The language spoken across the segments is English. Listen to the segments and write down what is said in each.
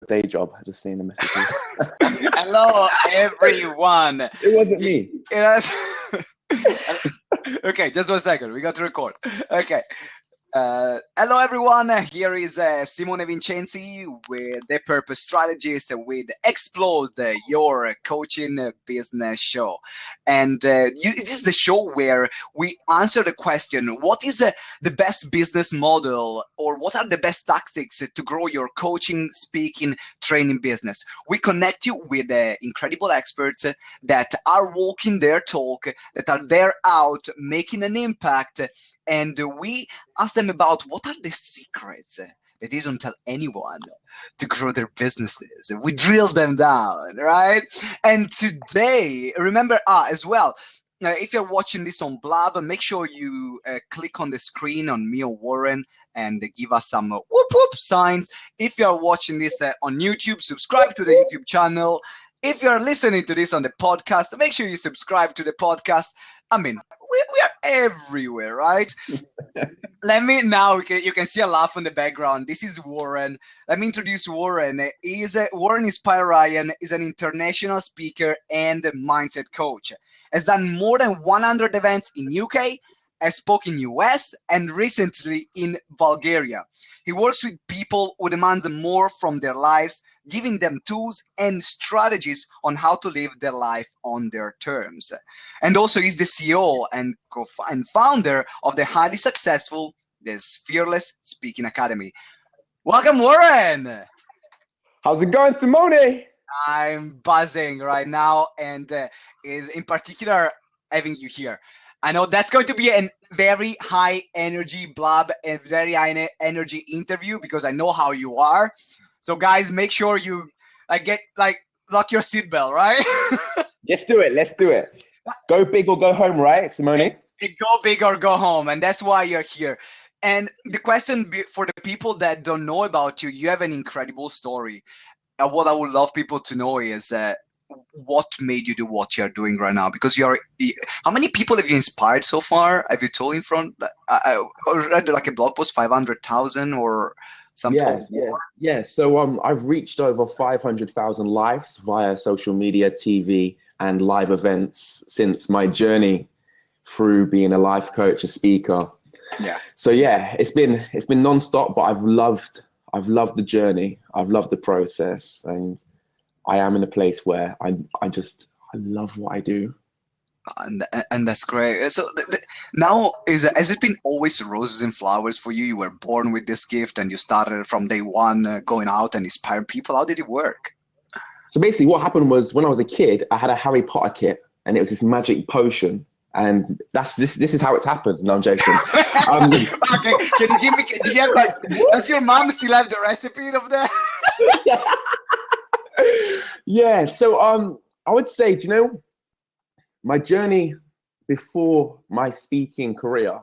day job. Just seeing the messages. Hello, everyone. It wasn't me. Okay, just 1 second. We got to record. Okay. Hello, everyone. Here is Simone Vincenzi with the Purpose Strategist with Explode Your Coaching Business Show. And this is the show where we answer the question, what is the best business model, or what are the best tactics to grow your coaching, speaking, training business? We connect you with incredible experts that are walking their talk, that are there out making an impact, and we ask them about what are the secrets that they don't tell anyone to grow their businesses. We drill them down, right? And today, remember, as well, if you're watching this on Blab, make sure you click on the screen on me or Warren and give us some whoop whoop signs. If you're watching this on YouTube, subscribe to the YouTube channel. If you're listening to this on the podcast, make sure you subscribe to the podcast. I mean, we are everywhere, right? Let me now, you can see a laugh in the background. This is Warren. Let me introduce Warren. Warren Ryan is an international speaker and mindset coach. Has done more than 100 events in UK, has spoken in US, and recently in Bulgaria. He works with people who demand more from their lives, giving them tools and strategies on how to live their life on their terms. And also he's the CEO and founder of the highly successful Fearless Speaking Academy. Welcome, Warren. How's it going, Simone? I'm buzzing right now, and is in particular having you here. I know that's going to be a very high energy blab and very high energy interview because I know how you are. So guys, make sure you lock your seatbelt, right? Let's do it. Let's do it. Go big or go home, right, Simone? Go big or go home, and that's why you're here. And the question for the people that don't know about you, you have an incredible story. What I would love people to know is what made you do what you're doing right now? Because how many people have you inspired so far? Have you told in front? I read like a blog post, 500,000 or something. Yeah. So I've reached over 500,000 lives via social media, TV, and live events since my journey through being a life coach, a speaker. Yeah. So yeah, it's been nonstop, but I've loved the journey. I've loved the process, and I am in a place where I love what I do. And that's great. So now, has it been always roses and flowers for you? You were born with this gift and you started from day one going out and inspiring people. How did it work? So basically what happened was when I was a kid, I had a Harry Potter kit and it was this magic potion. And this is how it's happened. No, I'm joking. Okay, can you give me, does your mom still have the recipe of that? Yeah, so I would say, do you know, my journey before my speaking career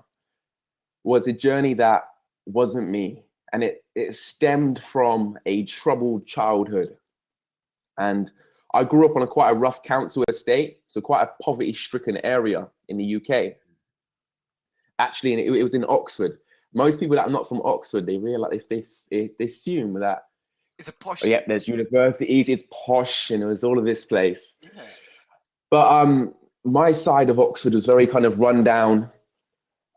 was a journey that wasn't me, and it stemmed from a troubled childhood. And I grew up on quite a rough council estate, so quite a poverty-stricken area in the UK. Actually, it was in Oxford. Most people that are not from Oxford, they realize they assume that it's a posh. Yeah, there's universities, it's posh, and there's all of this place. Yeah. But my side of Oxford was very kind of run down.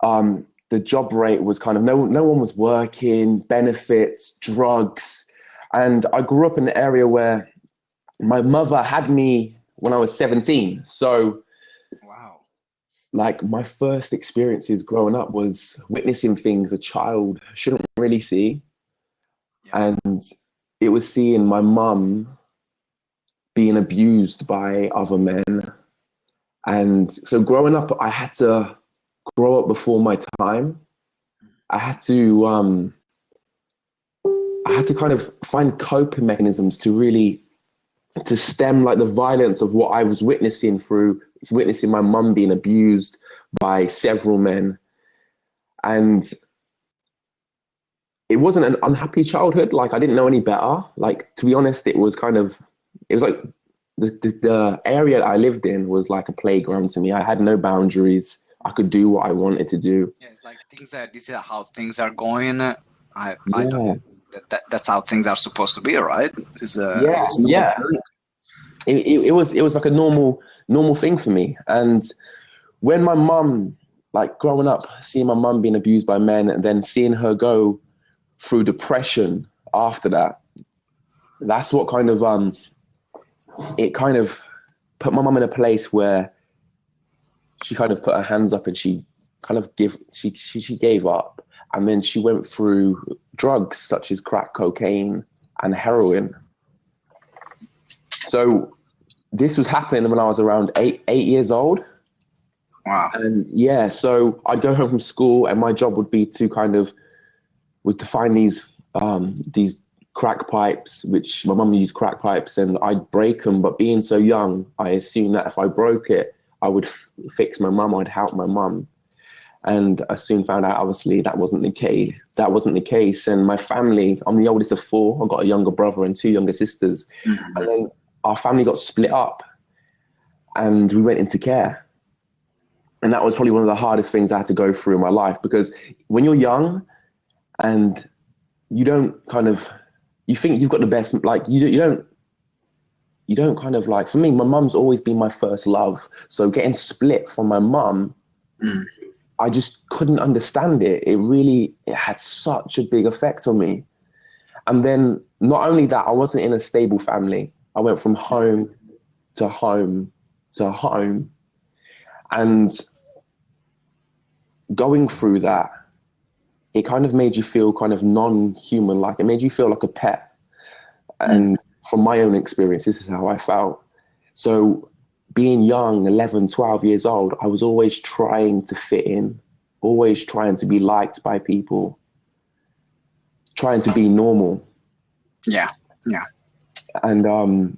The job rate was kind of no one was working, benefits, drugs, and I grew up in an area where my mother had me when I was 17. So, wow, like my first experiences growing up was witnessing things a child shouldn't really see, and it was seeing my mum being abused by other men. And so growing up, I had to grow up before my time. I had to kind of find coping mechanisms to stem like the violence of what I was witnessing my mum being abused by several men. And it wasn't an unhappy childhood. Like I didn't know any better. Like, to be honest, it was like the area that I lived in was like a playground to me. I had no boundaries. I could do what I wanted to do. Yeah, it's like this is how things are going. I don't. that's how things are supposed to be, right? Yeah, There's no yeah. alternative. It was like a normal thing for me. And when my mum, like growing up, seeing my mum being abused by men and then seeing her go through depression after that, that's what kind of it kind of put my mum in a place where she kind of put her hands up and she kind of she gave up. And then she went through drugs such as crack cocaine and heroin. So this was happening when I was around eight years old. Wow. And yeah, so I'd go home from school and my job would be to find these crack pipes, which my mum used crack pipes, and I'd break them. But being so young, I assumed that if I broke it, I would fix my mum, I'd help my mum. And I soon found out, obviously, that wasn't the case. And my family, I'm the oldest of four. I've got a younger brother and two younger sisters. Mm-hmm. And then our family got split up and we went into care. And that was probably one of the hardest things I had to go through in my life, because when you're young and you don't you think you've got the best, like you don't kind of like, for me, my mum's always been my first love. So getting split from my mum, I just couldn't understand it. It had such a big effect on me. And then not only that, I wasn't in a stable family. I went from home to home to home. And going through that, it kind of made you feel kind of non-human, like it made you feel like a pet. And from my own experience, this is how I felt. So being young, 11, 12 years old, I was always trying to fit in, always trying to be liked by people, trying to be normal. Yeah. And,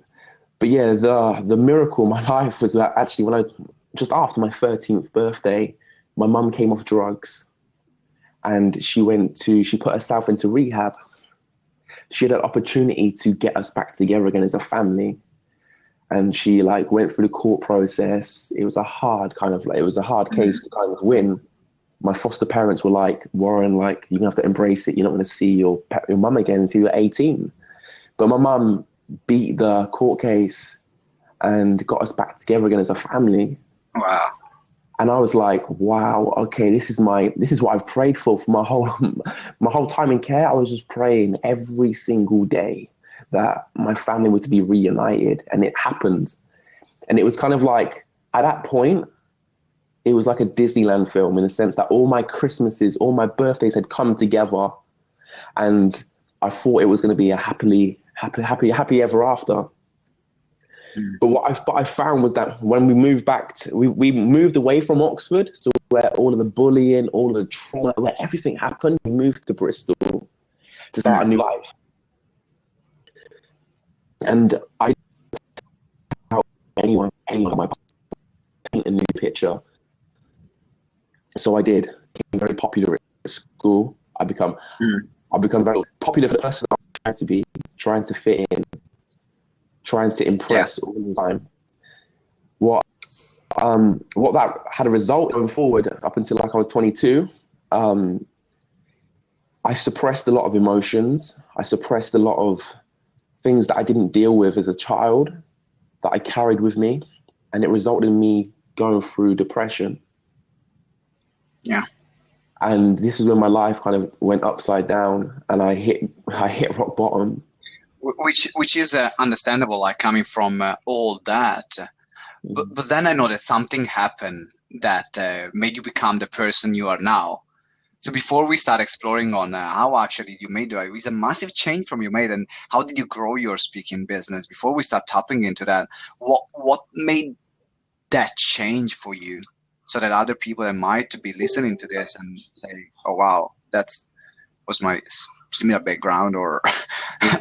but yeah, the miracle in my life was that actually just after my 13th birthday, my mum came off drugs and she put herself into rehab. She had an opportunity to get us back together again as a family. And she went through the court process. It was a hard case to kind of win. My foster parents were like, Warren, you're gonna have to embrace it. You're not gonna see your mum again until you're 18. But my mum beat the court case and got us back together again as a family. Wow. And I was like, wow, okay, this is what I've prayed for my whole time in care. I was just praying every single day that my family was to be reunited, and it happened. And it was kind of like, at that point, it was like a Disneyland film, in the sense that all my Christmases, all my birthdays had come together, and I thought it was going to be a happy ever after. But what I found was that when we moved back, we moved away from Oxford, so where all of the bullying, all of the trauma, where everything happened, we moved to Bristol to start a new life. And I didn't tell anyone my paint a new picture. So I did. Became very popular at school. I become very popular for the person I was trying to be, trying to fit in, trying to impress all the time. What that had a result going forward up until I was 22, I suppressed a lot of emotions. I suppressed a lot of things that I didn't deal with as a child that I carried with me, and it resulted in me going through depression. Yeah. And this is when my life kind of went upside down, and I hit rock bottom. Which is understandable, coming from all that. But then I know that something happened that made you become the person you are now. So before we start exploring on how actually you made it, was a massive change from you made, and how did you grow your speaking business? Before we start tapping into that, what made that change for you, so that other people that might be listening to this and say, oh wow, was my similar background, or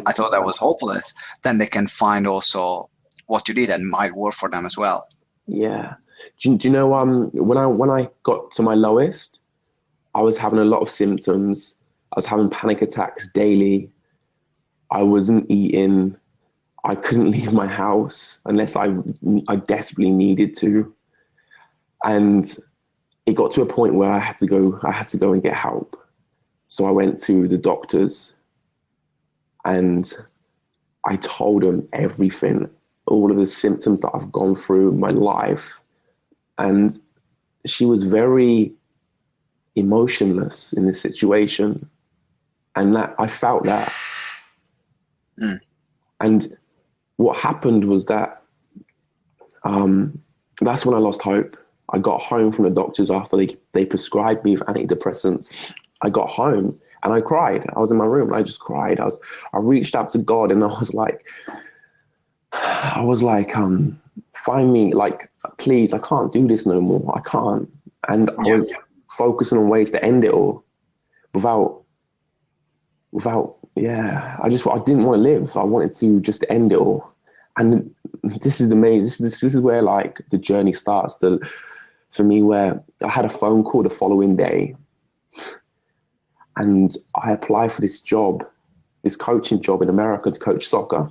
I thought that was hopeless, then they can find also what you did and might work for them as well. Yeah. Do you know, when I got to my lowest, I was having a lot of symptoms. I was having panic attacks daily. I wasn't eating. I couldn't leave my house unless I desperately needed to. And it got to a point where I had to go and get help. So I went to the doctors, And I told him everything, all of the symptoms that I've gone through in my life. And she was very emotionless in this situation. And that I felt that. And what happened was that that's when I lost hope. I got home from the doctors after they prescribed me with antidepressants. I got home and I cried. I was in my room and I just cried. I reached out to God and I was like, find me, like, please, I can't do this no more. I can't. And I was focusing on ways to end it all without, I didn't want to live. I wanted to just end it all. And this is amazing. This is where like the journey starts for me, where I had a phone call the following day and I applied for this job, this coaching job in America to coach soccer.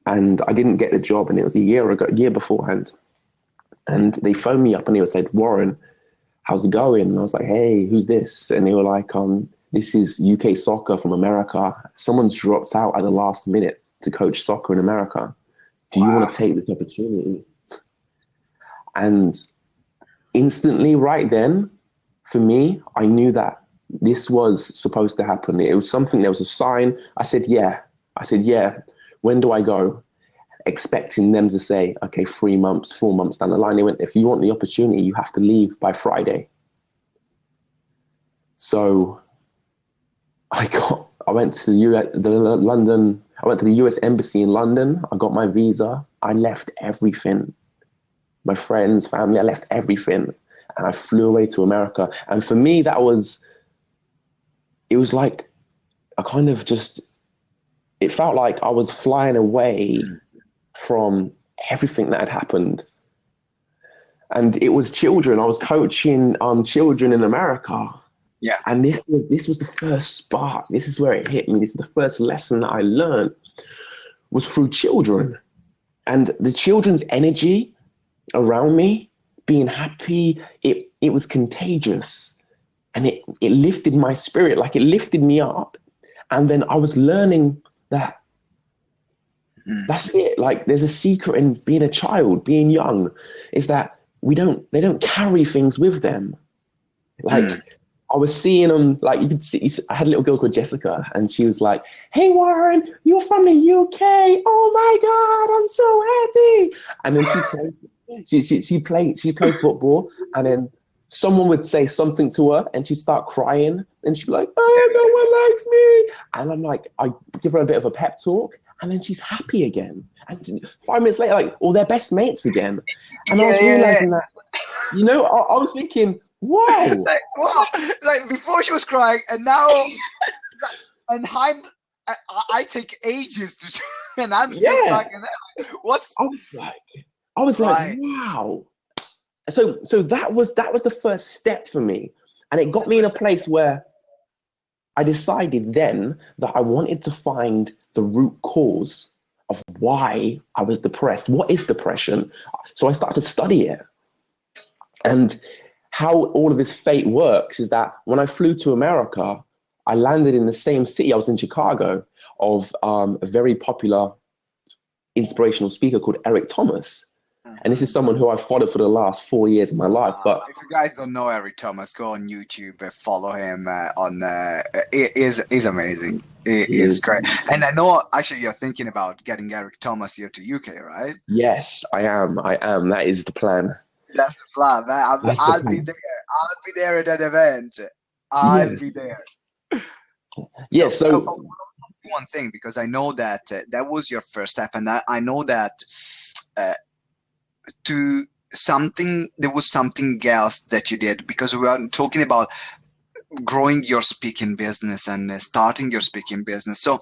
And I didn't get the job, and it was a year beforehand. And they phoned me up and they said, Warren, how's it going? And I was like, hey, who's this? And they were like, this is UK Soccer from America. Someone's dropped out at the last minute to coach soccer in America. Do you want to take this opportunity? And instantly right then, for me, I knew that this was supposed to happen. It was something, there was a sign. I said, yeah. When do I go? Expecting them to say, okay, 3 months, 4 months down the line. They went, if you want the opportunity, you have to leave by Friday. So I went to the US Embassy in London. I got my visa. I left everything. My friends, family, I left everything. And I flew away to America. And for me, it was like a kind of it felt like I was flying away from everything that had happened. And it was children. I was coaching children in America. Yeah. And this was the first spark. This is where it hit me. This is the first lesson that I learned was through children. And the children's energy around me, being happy, it was contagious. And it lifted my spirit, like it lifted me up. And then I was learning that that's it. Like there's a secret in being a child, being young, is that they don't carry things with them. Like I was seeing them, like you could see, I had a little girl called Jessica and she was like, hey Warren, you're from the UK. Oh my God, I'm so happy. And then she played football, and then someone would say something to her and she'd start crying and she'd be like, oh, no one likes me. And I'm like, I give her a bit of a pep talk and then she's happy again. And 5 minutes later, like, they're best mates again. And I was realizing that, I was thinking, whoa. Like before she was crying and now, and I take ages to, and I'm still stuck in that. I was like, wow. So that was the first step for me. And it got me in a place where I decided then that I wanted to find the root cause of why I was depressed. What is depression? So I started to study it. And how all of this fate works is that when I flew to America, I landed in the same city. I was in Chicago of a very popular inspirational speaker called Eric Thomas. And this is someone who I've followed for the last 4 years of my life. But if you guys don't know Eric Thomas, go on YouTube, follow him it is amazing. It is great. And I know actually you're thinking about getting Eric Thomas here to UK, right? Yes, I am. That is the plan. That's the plan. I'll be there. I'll be there at that event. I'll be there. Yeah. So one thing, because I know that that was your first step, and I know that there was something else that you did, because we are talking about growing your speaking business and starting your speaking business. So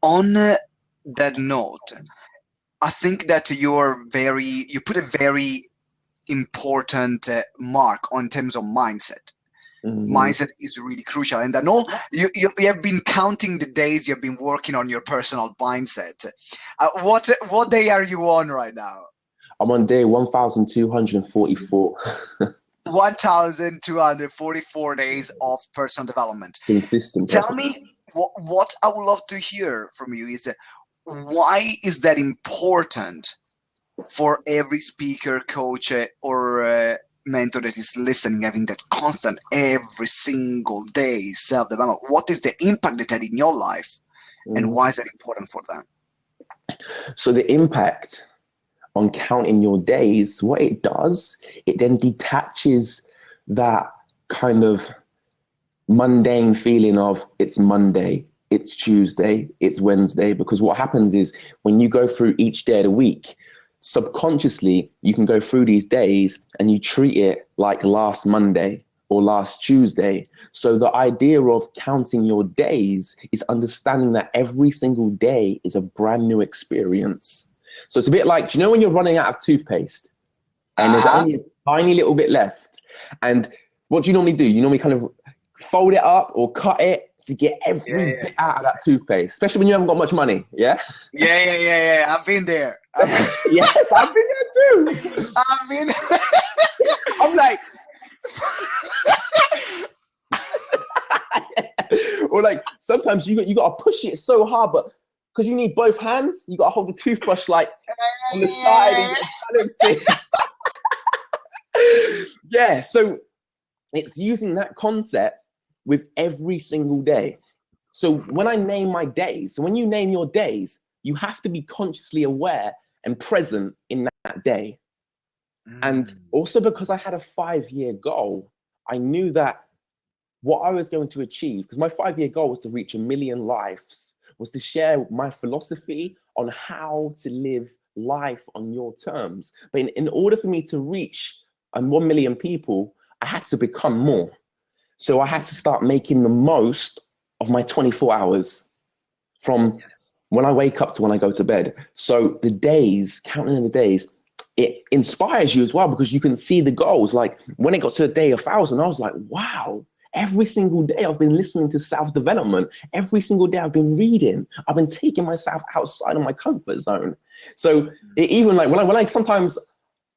on that note, I think that you put a very important mark on terms of mindset. Mindset is really crucial. And I know you have been counting the days you've been working on your personal mindset. What day are you on right now? I'm on day 1,244. 1,244 days of personal development. Consistent. Tell me what I would love to hear from you is why is that important for every speaker, coach, or mentor that is listening, having that constant every single day self-development? What is the impact that had in your life, and why is that important for them? So the impact on counting your days, what it does, it then detaches that kind of mundane feeling of it's Monday, it's Tuesday, it's Wednesday, because what happens is when you go through each day of the week, subconsciously you can go through these days and you treat it like last Monday or last Tuesday. So the idea of counting your days is understanding that every single day is a brand new experience. So it's a bit like, do you know when you're running out of toothpaste and there's only a tiny little bit left? And what do you normally do? You normally kind of fold it up or cut it to get every bit out of that toothpaste, especially when you haven't got much money. Yeah. Yeah. I've been there. Yes, I've been there too. I'm like, or like sometimes you got to push it so hard, but because you need both hands, you got to hold the toothbrush like on the side and balance it. Yeah, so it's using that concept with every single day. So when I name my days, so when you name your days, you have to be consciously aware and present in that day. And also because I had a 5-year goal, I knew that what I was going to achieve, because my 5-year goal was to reach 1 million lives, was to share my philosophy on how to live life on your terms. But in order for me to reach 1 million people, I had to become more. So I had to start making the most of my 24 hours from when I wake up to when I go to bed. So the days, counting the days, it inspires you as well, because you can see the goals. Like when it got to day 1,000, I was like, wow, every single day I've been listening to self-development. Every single day I've been reading. I've been taking myself outside of my comfort zone. So even like when I sometimes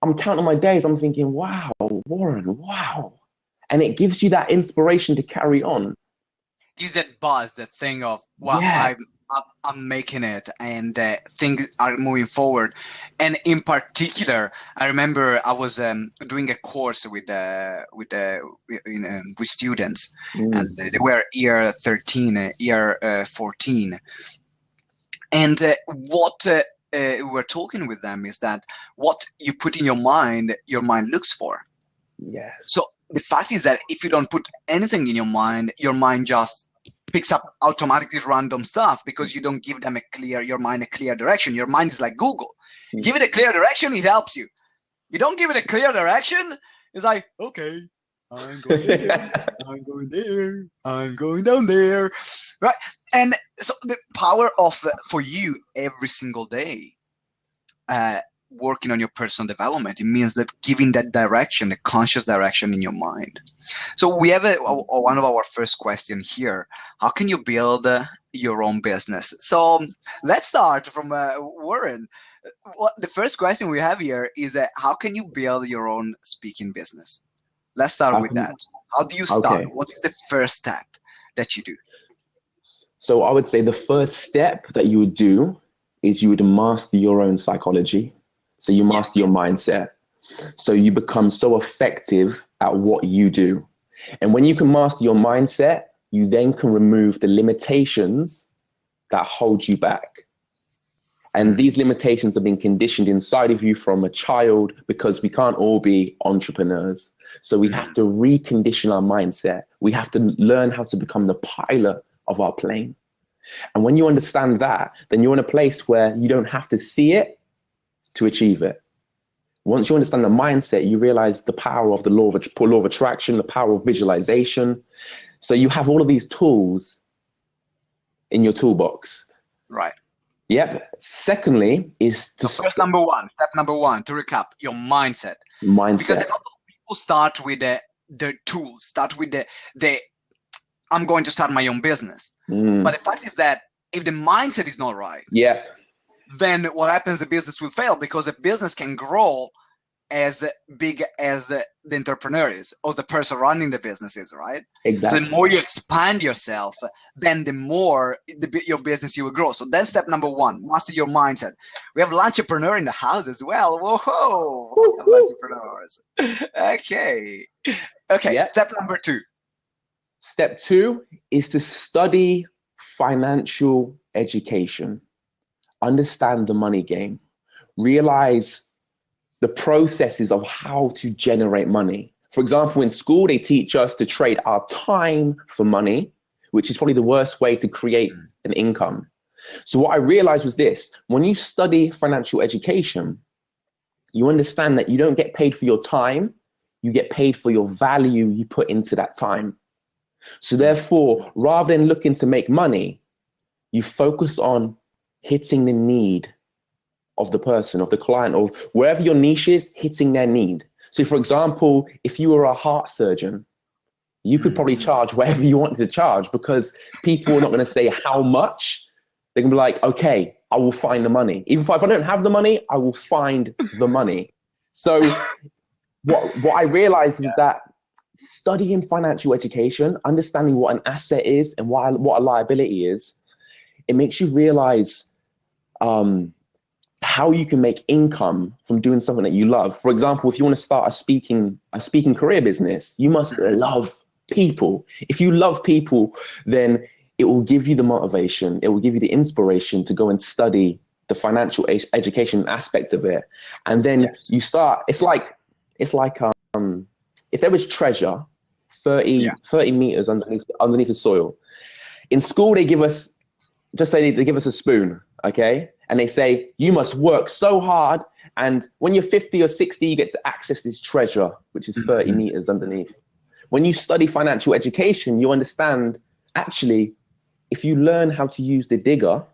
I'm counting my days, I'm thinking, wow, Warren, wow. And it gives you that inspiration to carry on. Use that buzz, that thing of, wow, I'm making it, and things are moving forward. And in particular, I remember I was doing a course with students, and they were year 13, year 14. And what we were talking with them is that what you put in your mind looks for. Yes. So the fact is that if you don't put anything in your mind just picks up automatically random stuff, because you don't give them your mind a clear direction. Your mind is like Google. You give it a clear direction, it helps you. You don't give it a clear direction, it's like, okay, I'm going there, I'm going there, I'm going down there, right? And so the power of, for you every single day, working on your personal development, it means that giving that direction, the conscious direction in your mind. So we have one of our first questions here. How can you build your own business? So let's start from Warren. The first question we have here is how can you build your own speaking business? Let's start with that. How do you start? Okay. What is the first step that you do? So I would say the first step that you would do is you would master your own psychology. So you master your mindset. So you become so effective at what you do. And when you can master your mindset, you then can remove the limitations that hold you back. And these limitations have been conditioned inside of you from a child, because we can't all be entrepreneurs. So we have to recondition our mindset. We have to learn how to become the pilot of our plane. And when you understand that, then you're in a place where you don't have to see it to achieve it. Once you understand the mindset, you realize the power of the law of attraction, the power of visualization. So you have all of these tools in your toolbox. Right. Yep. Secondly is step number one, to recap, your mindset. Because a lot of people start with the tools, start with the I'm going to start my own business. But the fact is that if the mindset is not right, then what happens, the business will fail, because a business can grow as big as the entrepreneur is, or the person running the business is, right? Exactly. So the more you expand yourself, then the more your business you will grow. So that's step number one, master your mindset. We have entrepreneur in the house as well. Whoa, entrepreneurs. Okay. Yeah. Step number two. Step two is to study financial education. Understand the money game. Realize the processes of how to generate money. For example, in school, they teach us to trade our time for money, which is probably the worst way to create an income. So what I realized was this: when you study financial education, you understand that you don't get paid for your time, you get paid for your value you put into that time. So therefore, rather than looking to make money, you focus on hitting the need of the person, of the client, or wherever your niche is, hitting their need. So for example, if you were a heart surgeon, you could probably charge whatever you wanted to charge, because people are not going to say how much. They can be like, okay, I will find the money. Even if I don't have the money, I will find the money. So what I realized was that studying financial education, understanding what an asset is and what a liability is, it makes you realize how you can make income from doing something that you love. For example, if you want to start a speaking career business, you must love people. If you love people, then it will give you the motivation, it will give you the inspiration to go and study the financial education aspect of it. And then you start, it's like if there was treasure 30 meters underneath the soil. In school, they give us, just say they give us a spoon, okay? And they say, you must work so hard, and when you're 50 or 60, you get to access this treasure, which is 30 meters underneath. When you study financial education, you understand, actually, if you learn how to use the digger,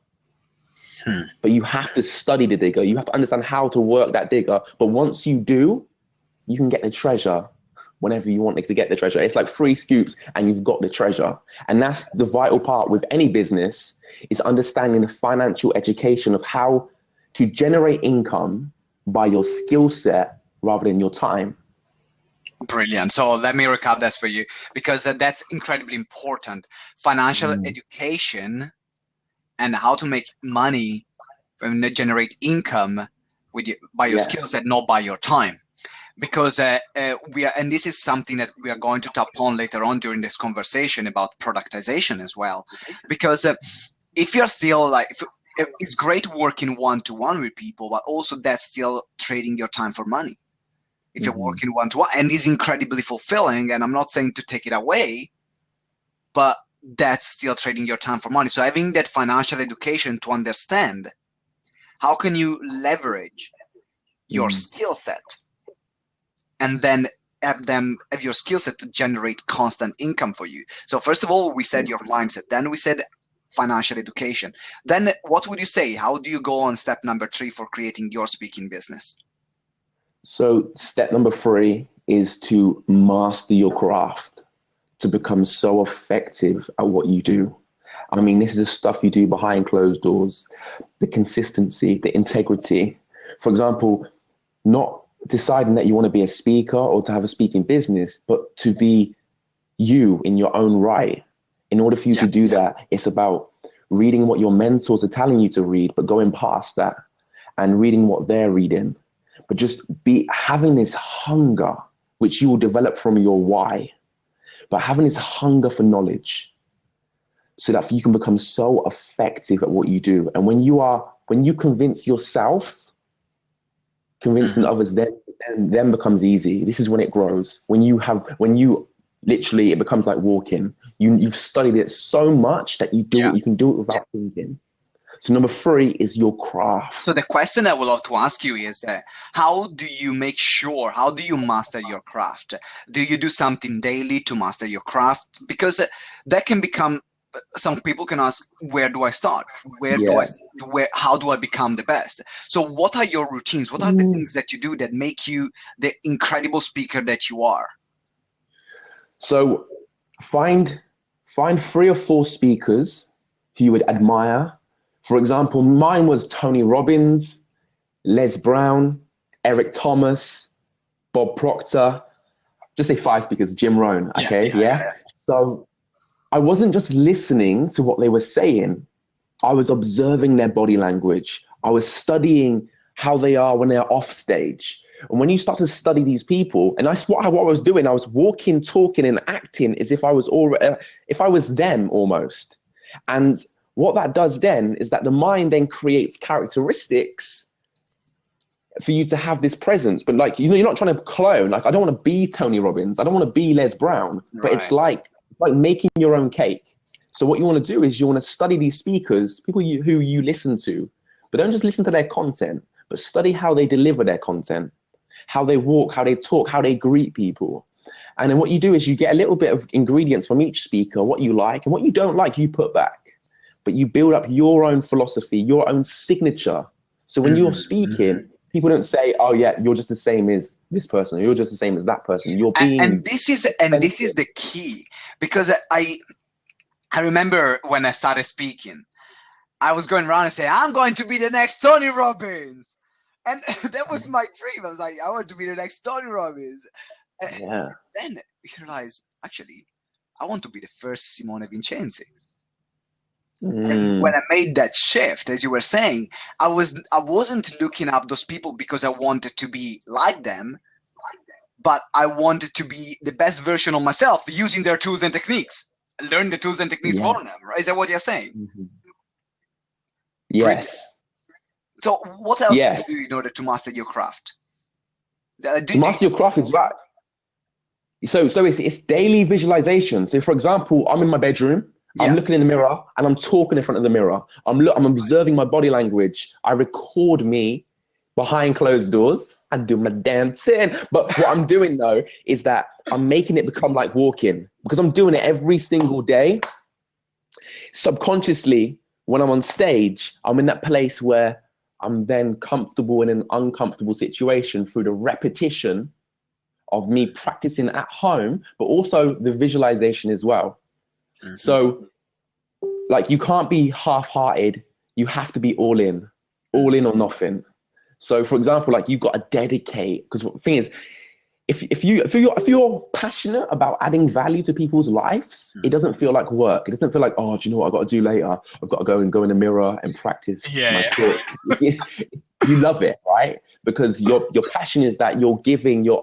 but you have to study the digger, you have to understand how to work that digger. But once you do, you can get the treasure whenever you want to get the treasure. It's like 3 scoops and you've got the treasure. And that's the vital part with any business, is understanding the financial education of how to generate income by your skill set rather than your time. Brilliant. So let me recap this for you, because that's incredibly important. Financial education and how to make money and generate income by your skill set, not by your time. Because and this is something that we are going to tap on later on during this conversation about productization as well. Because if you're still like, it's great working one-to-one with people, but also that's still trading your time for money. If you're working one-to-one, and it's incredibly fulfilling, and I'm not saying to take it away, but that's still trading your time for money. So having that financial education to understand how can you leverage your skill set, and then have your skill set to generate constant income for you. So first of all, we said your mindset. Then we said financial education. Then what would you say? How do you go on step number 3 for creating your speaking business? So step number 3 is to master your craft, to become so effective at what you do. I mean, this is the stuff you do behind closed doors, the consistency, the integrity. For example, not deciding that you want to be a speaker or to have a speaking business, but to be you in your own right. In order for you to do that, it's about reading what your mentors are telling you to read, but going past that and reading what they're reading. But just having this hunger, which you will develop from your why, but having this hunger for knowledge so that you can become so effective at what you do. And when you convince yourself, convincing others then becomes easy. This is when it grows. When you literally, it becomes like walking. You've studied it so much that you can do it without thinking. So number 3 is your craft. So the question I would love to ask you is, how do you master your craft? Do you do something daily to master your craft? Because that can become, some people can ask, where do I start? How do I become the best? So what are your routines? What are the things that you do that make you the incredible speaker that you are? So find 3 or 4 speakers who you would admire. For example, mine was Tony Robbins, Les Brown, Eric Thomas, Bob Proctor, just say 5 speakers, Jim Rohn, okay, yeah. So I wasn't just listening to what they were saying. I was observing their body language. I was studying how they are when they're off stage. And when you start to study these people, and that's what I was doing, I was walking, talking, and acting as if I was them almost. And what that does then is that the mind then creates characteristics for you to have this presence. But like, you know, you're not trying to clone. Like, I don't want to be Tony Robbins. I don't want to be Les Brown. But it's like making your own cake. So what you want to do is you want to study these speakers, people who you listen to, but don't just listen to their content, but study how they deliver their content, how they walk, how they talk, how they greet people. And then what you do is you get a little bit of ingredients from each speaker, what you like, and what you don't like, you put back. But you build up your own philosophy, your own signature. So when you're speaking, people don't say, oh yeah, you're just the same as this person, or you're just the same as that person. You're being and this is the key, because I remember when I started speaking, I was going around and saying, I'm going to be the next Tony Robbins. And that was my dream. I was like, I want to be the next Tony Robbins. Yeah. Then you realize, actually, I want to be the first Simone Vincenzi. And when I made that shift, as you were saying, I wasn't looking up those people because I wanted to be like them, but I wanted to be the best version of myself using their tools and techniques. Learn the tools and techniques for them, right? Is that what you're saying? Yes. So what else do you do in order to master your craft? To master your craft is right. So it's daily visualization. So for example, I'm in my bedroom, I'm looking in the mirror and I'm talking in front of the mirror. I'm observing my body language. I record me behind closed doors. I do my dancing. But what I'm doing though is that I'm making it become like walking, because I'm doing it every single day. Subconsciously, when I'm on stage, I'm in that place where I'm then comfortable in an uncomfortable situation through the repetition of me practicing at home, but also the visualization as well. So like, you can't be half-hearted. You have to be all in or nothing. So for example, like, you've got to dedicate, because the thing is, if you're passionate about adding value to people's lives, it doesn't feel like work. It doesn't feel like, oh, do you know what I've got to do later? I've got to go in the mirror and practice my trick. You love it, right? Because your passion is that you're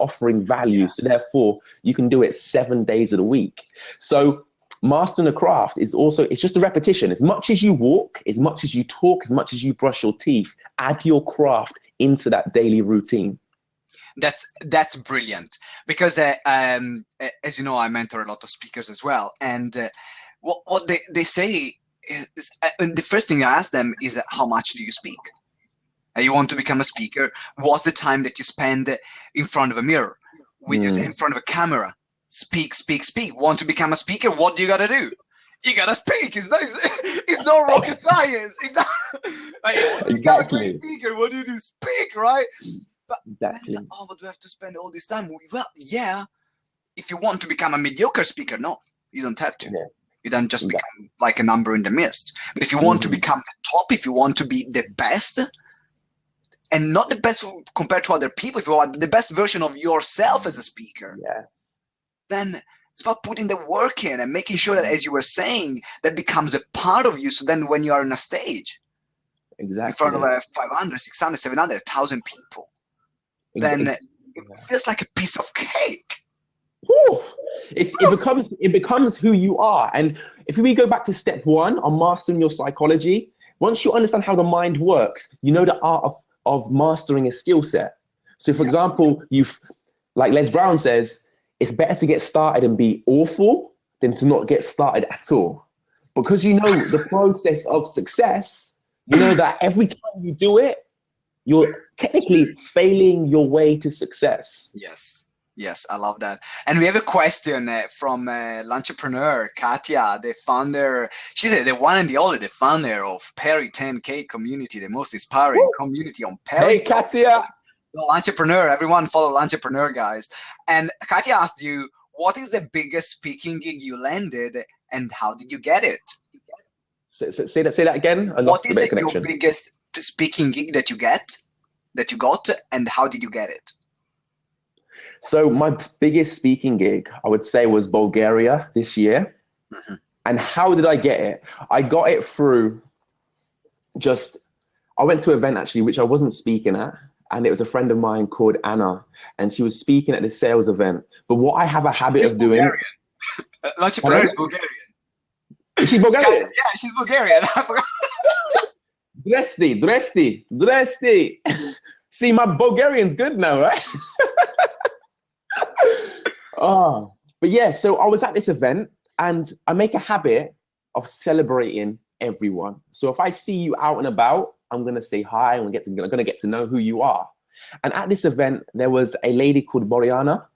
offering value. So therefore you can do it 7 days of the week. So mastering the craft is also, it's just a repetition. As much as you walk, as much as you talk, as much as you brush your teeth, add your craft into that daily routine. That's brilliant, because as you know, I mentor a lot of speakers as well, and what they say is, the first thing I ask them is, how much do you speak? You want to become a speaker? What's the time that you spend in front of a mirror, with yourself in front of a camera? Speak. Want to become a speaker? What do you gotta do? You gotta speak. It's no rocket science. It's not, like, exactly. A speaker. What do you do? Speak, right? But exactly. Like, oh, but do I have to spend all this time? Well, yeah. If you want to become a mediocre speaker, no, you don't have to. Yeah. You don't just become like a number in the mist. But if you want to become the top, if you want to be the best, and not the best compared to other people, if you want the best version of yourself as a speaker, then it's about putting the work in and making sure that, as you were saying, that becomes a part of you. So then when you are on a stage, in front of 500, 600, 700, 1,000 people, then it feels like a piece of cake. Whew. It becomes who you are. And if we go back to step 1 on mastering your psychology, once you understand how the mind works, you know the art of mastering a skill set. So for example, like Les Brown says, it's better to get started and be awful than to not get started at all. Because you know the process of success, you know that every time you do it, you're technically failing your way to success. Yes, I love that. And we have a question from l'entrepreneur, Katya, the founder. She's the one and the only, the founder of Perry 10K Community, the most inspiring community on Perry. Hey, Katya. Entrepreneur, everyone follow Entrepreneur, guys. And Katya asked you, what is the biggest speaking gig you landed and how did you get it? Say that again. What is your biggest speaking gig that you got, and how did you get it? So my biggest speaking gig, I would say, was Bulgaria this year. Mhm. And how did I get it? I got it through just, I went to an event actually, which I wasn't speaking at. And it was a friend of mine called Anna, and she was speaking at this sales event. But what I have a habit She's of doing. L'entrepreneur is Bulgarian. Is she Bulgarian? Yeah, she's Bulgarian. I forgot. Dresti. See, my Bulgarian's good now, right? Oh, but yeah, so I was at this event, and I make a habit of celebrating everyone. So if I see you out and about, I'm gonna say hi. I'm gonna get to know who you are. And at this event, there was a lady called Boriana,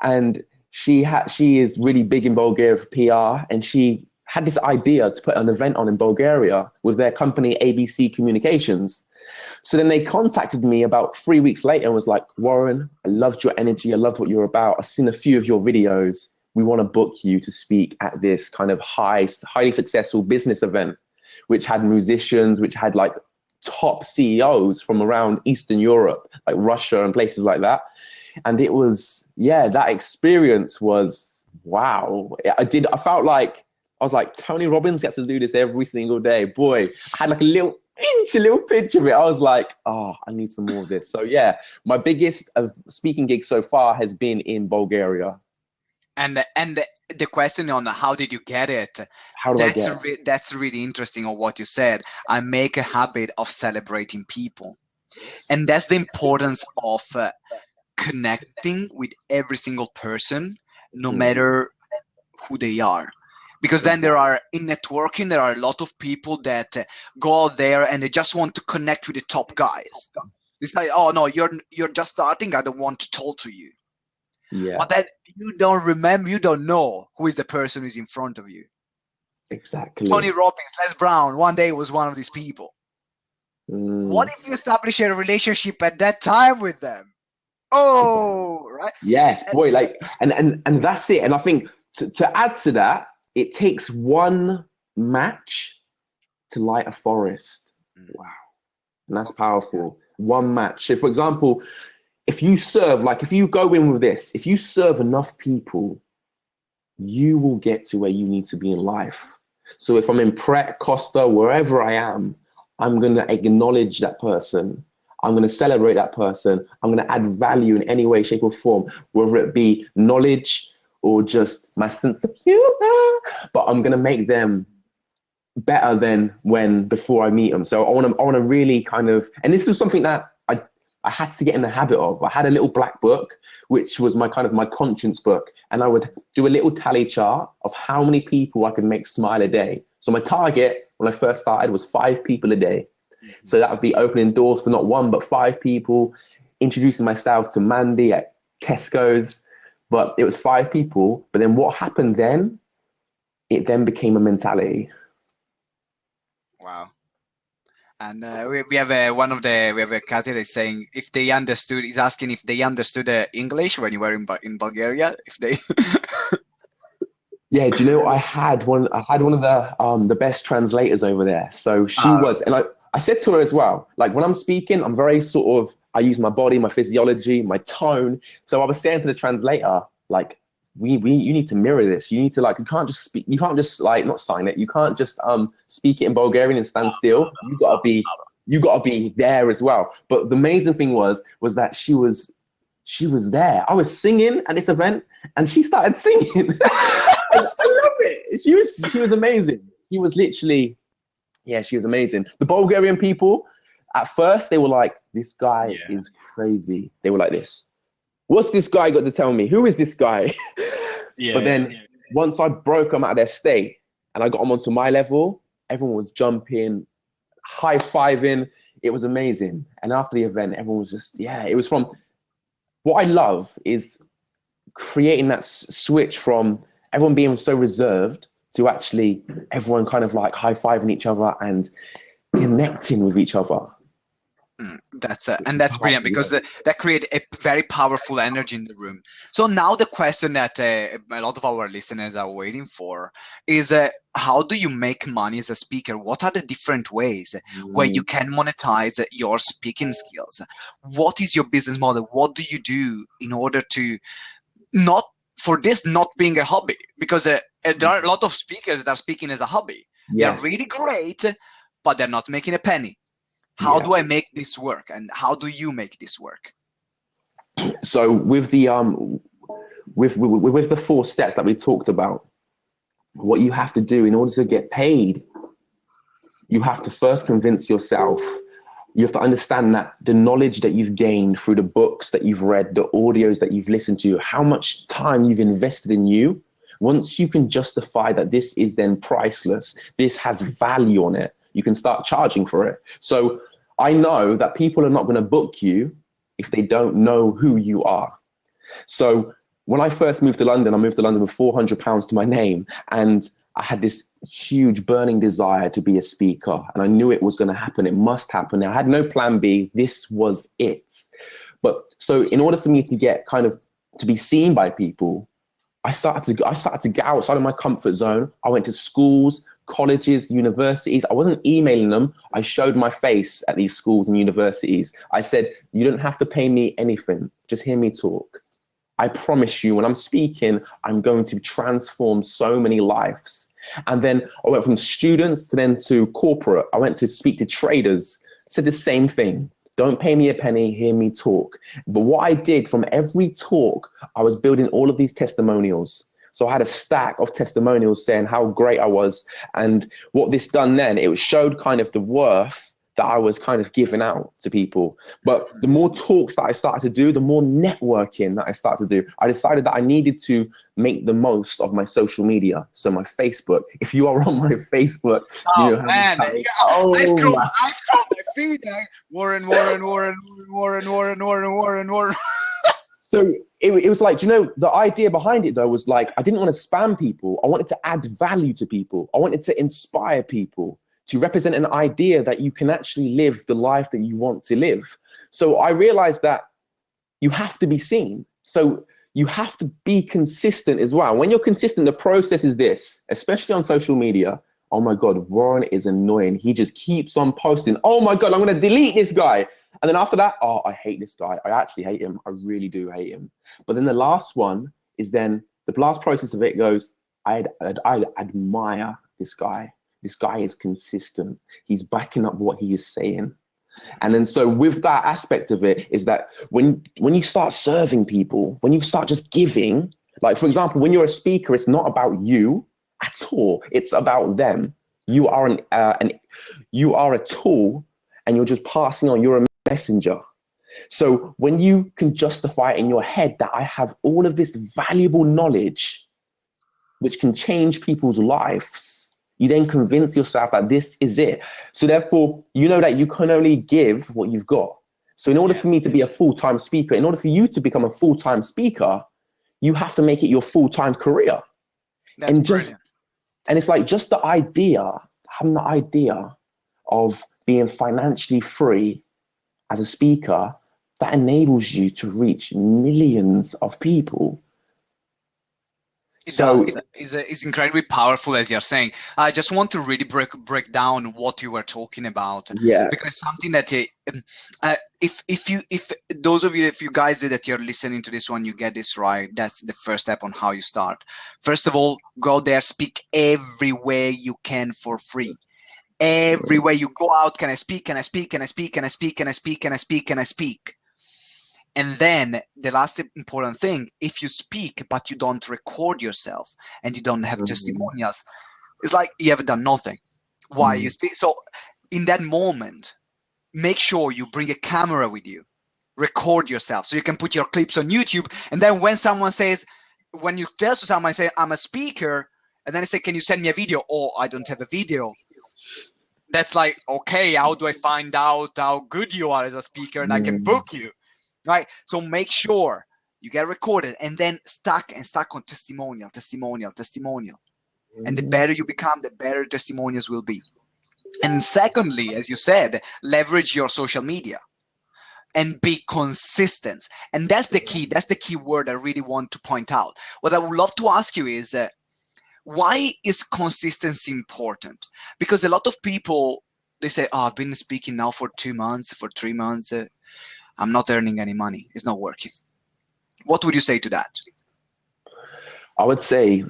and she is really big in Bulgaria for PR, and she had this idea to put an event on in Bulgaria with their company ABC Communications. So then they contacted me about 3 weeks later and was like, Warren, I loved your energy. I loved what you're about. I've seen a few of your videos. We want to book you to speak at this kind of highly successful business event, which had musicians, which had like top CEOs from around Eastern Europe, like Russia and places like that. And it was, yeah, that experience was, wow. I felt like, I was like, Tony Robbins gets to do this every single day. Boy, I had like a little pinch of it. I was like, oh, I need some more of this. So yeah, my biggest speaking gig so far has been in Bulgaria. And the question on how did you get it? How do I get it? That's really interesting on what you said. I make a habit of celebrating people. And that's the importance of connecting with every single person, no matter who they are. Because then in networking, there are a lot of people that go out there and they just want to connect with the top guys. It's like, oh no, you're just starting. I don't want to talk to you. Yeah. But then you don't know who is the person who's in front of you. Exactly. Tony Robbins, Les Brown, one day was one of these people. What if you establish a relationship at that time with them? Oh, right. Yes, boy, like, and that's it. And I think to add to that, it takes one match to light a forest. Wow. And that's powerful. One match. So for example, if you go in with this, if you serve enough people, you will get to where you need to be in life. So if I'm in Pret, Costa, wherever I am, I'm going to acknowledge that person. I'm going to celebrate that person. I'm going to add value in any way, shape or form, whether it be knowledge or just my sense of humor, but I'm going to make them better than before I meet them. So I want to really kind of, and this was something that I had to get in the habit of. I had a little black book, which was my conscience book. And I would do a little tally chart of how many people I could make smile a day. So my target when I first started was 5 people a day. So that would be opening doors for not 1, but 5 people, introducing myself to Mandy at Tesco's. But it was 5 people. But then what happened then? It then became a mentality. Wow. And we have a candidate saying if they understood. He's asking if they understood English when you were in Bulgaria. If they. Yeah, do you know I had one of the best translators over there. So she was, and I said to her as well, like when I'm speaking, I'm very I use my body, my physiology, my tone. So I was saying to the translator, like, you need to mirror this. You need to you can't just speak, you can't just not sign it. You can't just speak it in Bulgarian and stand still. You gotta be there as well. But the amazing thing was that she was there. I was singing at this event and she started singing. I love it. She was amazing. She was literally, yeah, she was amazing. The Bulgarian people, at first, they were like, this guy is crazy. They were like this. What's this guy got to tell me? Who is this guy? But then once I broke them out of their state and I got them onto my level, everyone was jumping, high-fiving. It was amazing. And after the event, everyone was just, it was from, what I love is creating that switch from everyone being so reserved to actually everyone kind of like high-fiving each other and connecting with each other. That's brilliant, because that creates a very powerful energy in the room. So now the question that a lot of our listeners are waiting for is, how do you make money as a speaker? What are the different ways where you can monetize your speaking skills? What is your business model? What do you do in order to not being a hobby? Because there are a lot of speakers that are speaking as a hobby. Yes. They're really great, but they're not making a penny. How do I make this work, and how do you make this work? So with the with the 4 steps that we talked about, what you have to do in order to get paid, you have to first convince yourself. You have to understand that the knowledge that you've gained through the books that you've read, the audios that you've listened to, how much time you've invested in you. Once you can justify that this is then priceless, this has value on it, you can start charging for it. So I know that people are not going to book you if they don't know who you are. So when I first moved to London, I moved to London with £400 to my name, and I had this huge burning desire to be a speaker, and I knew it was going to happen. It must happen. I had no plan B. This was it. But so in order for me to get to be seen by people, I started to get outside of my comfort zone. I went to schools, colleges, universities. I wasn't emailing them. I showed my face at these schools and universities. I said, you don't have to pay me anything. Just hear me talk. I promise you, when I'm speaking, I'm going to transform so many lives. And then I went from students to then to corporate. I went to speak to traders, said the same thing. Don't pay me a penny, hear me talk. But what I did from every talk, I was building all of these testimonials. So I had a stack of testimonials saying how great I was. And what this done then, it showed kind of the worth that I was kind of giving out to people. But the more talks that I started to do, the more networking that I started to do, I decided that I needed to make the most of my social media. So my Facebook, if you are on my Facebook, I scroll my feed, Warren. So it was like, the idea behind it though was like, I didn't want to spam people. I wanted to add value to people. I wanted to inspire people to represent an idea that you can actually live the life that you want to live. So I realized that you have to be seen. So you have to be consistent as well. When you're consistent, the process is this, especially on social media. Oh my God, Warren is annoying. He just keeps on posting. Oh my God, I'm going to delete this guy. And then after that, oh, I hate this guy. I actually hate him. I really do hate him. But then the last one is then the last process of it goes, I admire this guy. This guy is consistent. He's backing up what he is saying. And then so with that aspect of it is that when you start serving people, when you start just giving, like for example, when you're a speaker, it's not about you at all. It's about them. You are you are a tool, and you're just passing on. You're a messenger. So when you can justify it in your head that I have all of this valuable knowledge, which can change people's lives, you then convince yourself that this is it. So therefore, you know that you can only give what you've got. So in order for me to be a full-time speaker, in order for you to become a full-time speaker, you have to make it your full-time career. That's brilliant. And it's like just the idea, having the idea of being financially free as a speaker, that enables you to reach millions of people. So it's incredibly powerful, as you're saying. I just want to really break down what you were talking about. Yeah. Because it's something that if those of you, if you guys that you're listening to this one, you get this right, that's the first step on how you start. First of all, go there, speak everywhere you can for free. Everywhere you go out, can I speak? Can I speak? Can I speak? Can I speak? Can I speak? Can I speak? Can I speak? And then the last important thing, if you speak, but you don't record yourself and you don't have testimonials, it's like you haven't done nothing. Why you speak? So in that moment, make sure you bring a camera with you, record yourself so you can put your clips on YouTube. And then when someone says, when you tell someone, say, I'm a speaker, and then I say, can you send me a video? Oh, I don't have a video. That's like, okay, how do I find out how good you are as a speaker and I can book you? Right, so make sure you get recorded and then stuck on testimonial. And the better you become, the better testimonials will be. And secondly, as you said, leverage your social media. and be consistent. And that's the key. That's the key word I really want to point out. What I would love to ask you is, why is consistency important? Because a lot of people, they say, oh, I've been speaking now for 2 months, for 3 months. I'm not earning any money. It's not working. What would you say to that? I would say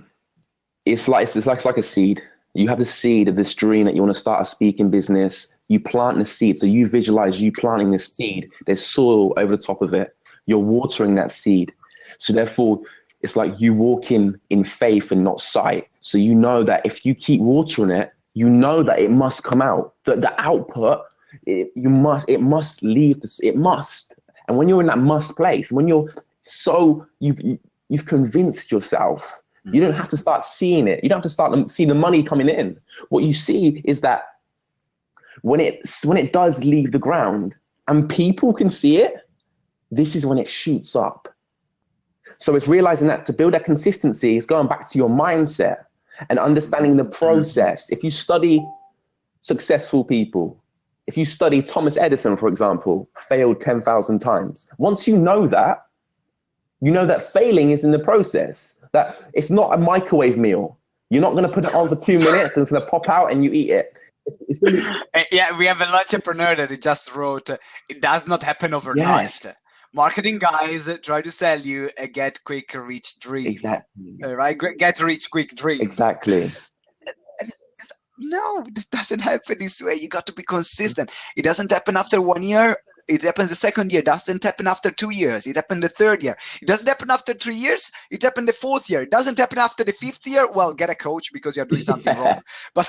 it's like a seed. You have the seed of this dream that you want to start a speaking business. You plant the seed. So you visualize you planting this seed. There's soil over the top of it. You're watering that seed. So therefore, it's like you walk in faith and not sight. So you know that if you keep watering it, you know that it must come out. The output, it must leave. It must. And when you're in that must place, when you're you've convinced yourself, you don't have to start seeing it. You don't have to start seeing the money coming in. What you see is that when it does leave the ground and people can see it, this is when it shoots up. So it's realizing that to build that consistency is going back to your mindset and understanding the process. If you study successful people, if you study Thomas Edison, for example, failed 10,000 times. Once you know that failing is in the process, that it's not a microwave meal. You're not going to put it on for 2 minutes and it's going to pop out and you eat it. Yeah, we have an entrepreneur that just wrote, it does not happen overnight. Yes. Marketing guys try to sell you a get quick rich dream. Exactly. Right? Get rich quick dream. Exactly. No, this doesn't happen this way. You got to be consistent. It doesn't happen after 1 year. It happens the second year. It doesn't happen after 2 years. It happened the third year. It doesn't happen after 3 years. It happened the fourth year. It doesn't happen after the fifth year. Well, get a coach because you're doing something wrong. But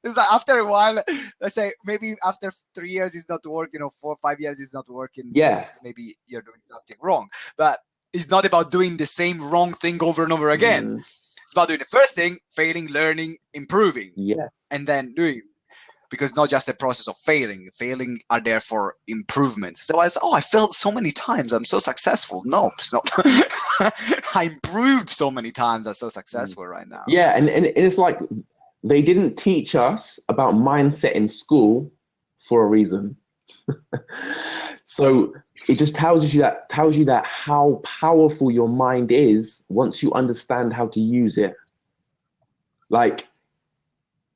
it's like after a while, let's say maybe after 3 years it's not working, 4 or 5 years it's not working. Yeah. Maybe you're doing something wrong. But it's not about doing the same wrong thing over and over again. It's about doing the first thing, failing, learning, improving. Yeah. And then doing. Because it's not just a process of failing. Failing are there for improvement. So I said, I failed so many times. I'm so successful. No, it's not. I improved so many times. I'm so successful right now. Yeah, and it's like they didn't teach us about mindset in school for a reason. So it just tells you that how powerful your mind is once you understand how to use it. Like,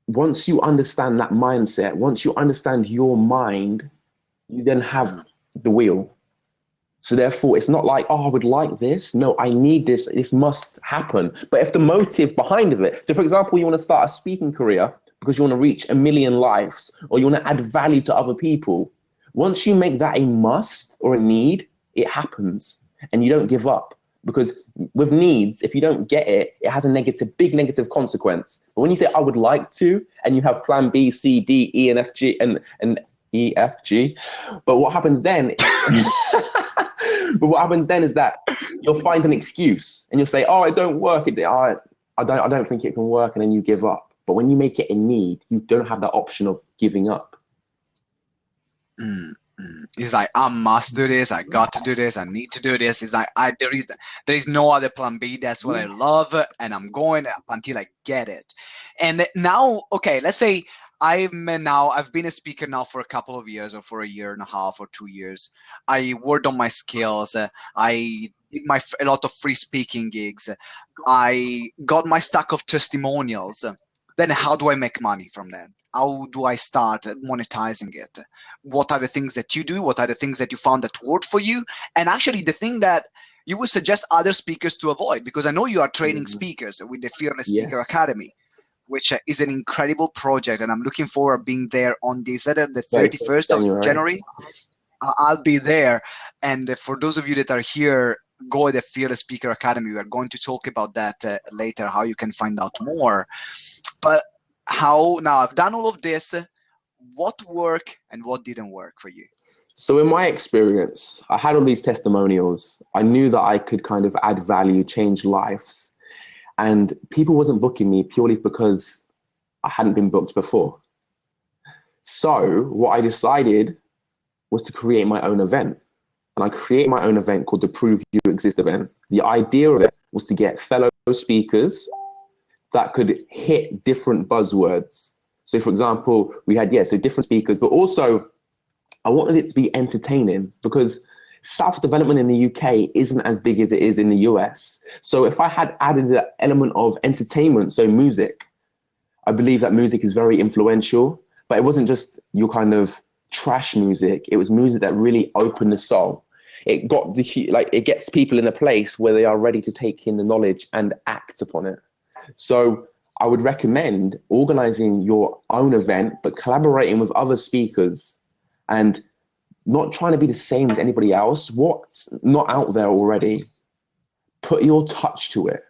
once you understand that mindset, once you understand your mind, you then have the wheel. So therefore, it's not like, I would like this. No, I need this. This must happen. But if the motive behind it, so for example, you want to start a speaking career because you want to reach 1 million lives or you want to add value to other people, once you make that a must or a need, it happens and you don't give up. Because with needs, if you don't get it, it has a big negative consequence. But when you say, I would like to, and you have plan B, C, D, E, and F, G, and E, F, G. But what happens then is that you'll find an excuse and you'll say, it don't work. I don't think it can work. And then you give up. But when you make it a need, you don't have that option of giving up. It's like, I must do this. I got to do this. I need to do this. It's like, there is no other plan B. That's what I love. And I'm going up until I get it. And now, okay, let's say I've been a speaker now for a couple of years or for 1.5 years or 2 years. I worked on my skills. I did a lot of free speaking gigs. I got my stack of testimonials. Then how do I make money from that? How do I start monetizing it? What are the things that you do? What are the things that you found that worked for you? And actually the thing that you would suggest other speakers to avoid, because I know you are training speakers with the Fearless Speaker Academy, which is an incredible project. And I'm looking forward to being there on the 31st of January. I'll be there. And for those of you that are here, go to the Fearless Speaker Academy. We are going to talk about that later, how you can find out more. But now I've done all of this, what worked and what didn't work for you? So in my experience, I had all these testimonials. I knew that I could kind of add value, change lives. And people wasn't booking me purely because I hadn't been booked before. So what I decided was to create my own event. And I created my own event called the Prove You Exist event. The idea of it was to get fellow speakers that could hit different buzzwords. So for example, we had, so different speakers, but also I wanted it to be entertaining because South development in the UK isn't as big as it is in the US. So if I had added an element of entertainment, so music, I believe that music is very influential, but it wasn't just your kind of trash music. It was music that really opened the soul. It got it gets people in a place where they are ready to take in the knowledge and act upon it. So I would recommend organizing your own event, but collaborating with other speakers and not trying to be the same as anybody else. What's not out there already, put your touch to it.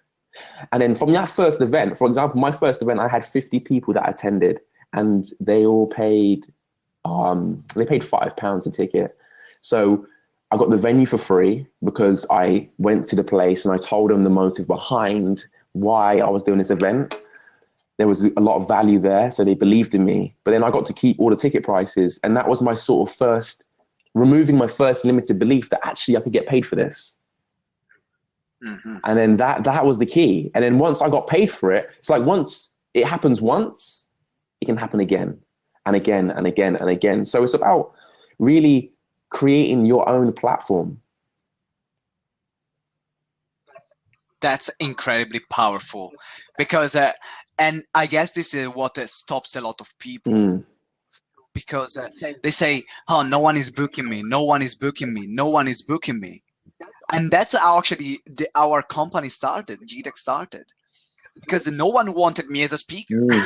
And then from that first event, for example, my first event, I had 50 people that attended, and they all paid, £5 a ticket. So I got the venue for free because I went to the place and I told them the motive behind why I was doing this event. There was a lot of value there, so they believed in me. But then I got to keep all the ticket prices, and that was my sort of removing my first limited belief that actually I could get paid for this. Mm-hmm. And then that was the key. And then once I got paid for it, it's like once it happens once, it can happen again and again and again and again. So it's about really creating your own platform. That's incredibly powerful because, and I guess this is what stops a lot of people. Because they say, oh, no one is booking me, no one is booking me, no one is booking me. And that's how actually our company started, GTeX started. Because no one wanted me as a speaker. Yeah.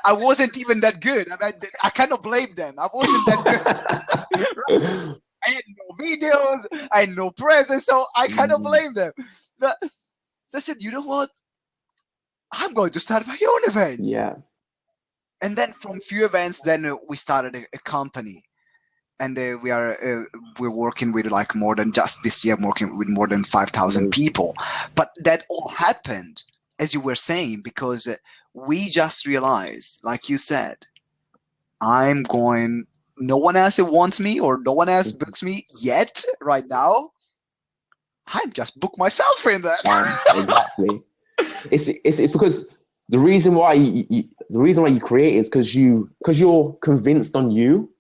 I wasn't even that good. I mean, I cannot blame them. I wasn't that good. Right? I had no videos, I had no presence, so I cannot blame them. But so I said, you know what? I'm going to start my own events. Yeah. And then from few events, then we started a company, and we're working with like more than just this year, working with more than 5,000 people. But that all happened, as you were saying, because we just realized, like you said, no one else wants me or no one else books me yet right now. I'm just book myself in that. Exactly. It's because the reason why you create is because you're convinced on you.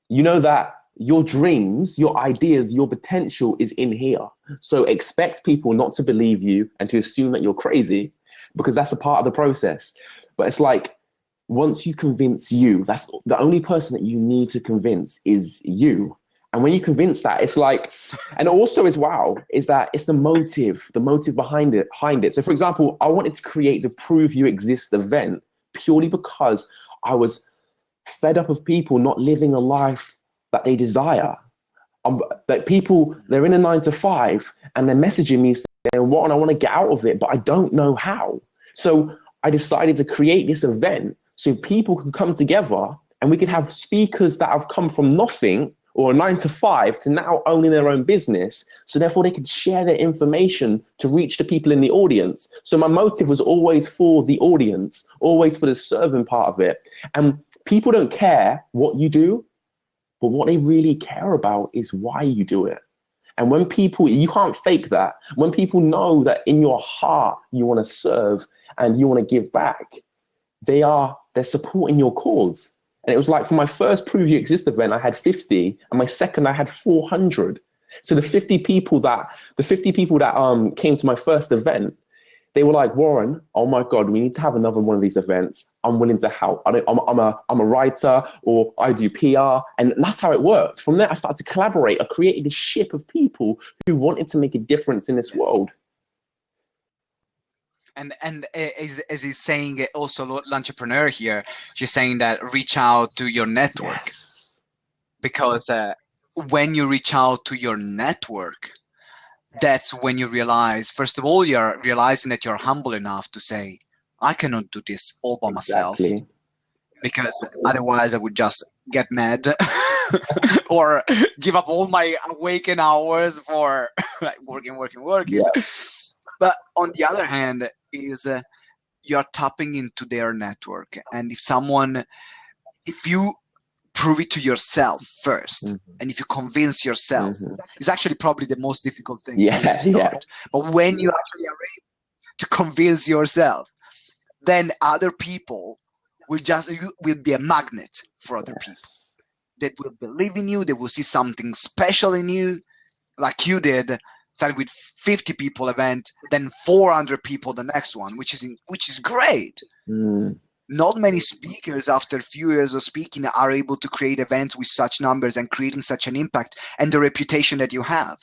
You know that your dreams, your ideas, your potential is in here. So expect people not to believe you and to assume that you're crazy, because that's a part of the process. But it's like, once you convince you, that's the only person that you need to convince is you. And when you convince that, it's like, and also as well, is that it's the motive behind it. So for example, I wanted to create the Prove You Exist event purely because I was fed up of people not living a life that they desire. Like people, they're in a 9-to-5 and they're messaging me saying, "What? I want to get out of it, but I don't know how." So I decided to create this event so people can come together and we could have speakers that have come from nothing or a 9-to-5 to now owning their own business. So therefore they could share their information to reach the people in the audience. So my motive was always for the audience, always for the serving part of it. And people don't care what you do, but what they really care about is why you do it. And when people, you can't fake that. When people know that in your heart, you want to serve and you want to give back, they're supporting your cause. And it was like for my first Prove You Exist event, I had 50, and my second, I had 400. So the 50 people that came to my first event, they were like, "Warren, oh my God, we need to have another one of these events. I'm willing to help. I'm a writer, or I do PR." And that's how it worked. From there, I started to collaborate. I created this ship of people who wanted to make a difference in this world. And as he's saying, also entrepreneur here, she's saying that reach out to your network. Yes. Because when you reach out to your network, that's when you realize, first of all, you're realizing that you're humble enough to say, I cannot do this all by myself, because otherwise I would just get mad or give up all my waking hours for like working. Yeah. But on the other hand, is you're tapping into their network. And if you prove it to yourself first, and if you convince yourself, it's actually probably the most difficult thing to start. But when you actually are able to convince yourself, then other people will be a magnet for other people that will believe in you. They will see something special in you, like you did. Started with 50 people event, then 400 people the next one, which is great. Not many speakers after a few years of speaking are able to create events with such numbers and creating such an impact and the reputation that you have.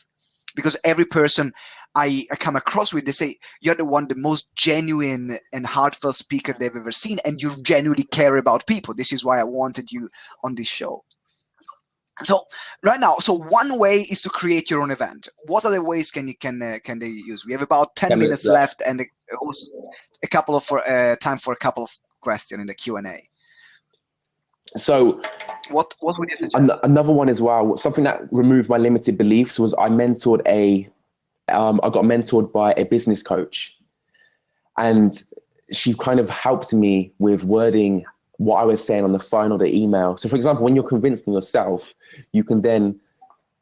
Because every person I come across with, they say, you're the most genuine and heartfelt speaker they've ever seen, and you genuinely care about people. This is why I wanted you on this show. So right now, one way is to create your own event. What other ways can they use? We have about 10 minutes left, and a couple of time for a couple of questions in the Q&A. So what would you suggest? Another one as well, something that removed my limited beliefs was I got mentored by a business coach, and she kind of helped me with wording what I was saying on the phone or the email. So for example, when you're convincing yourself, you can then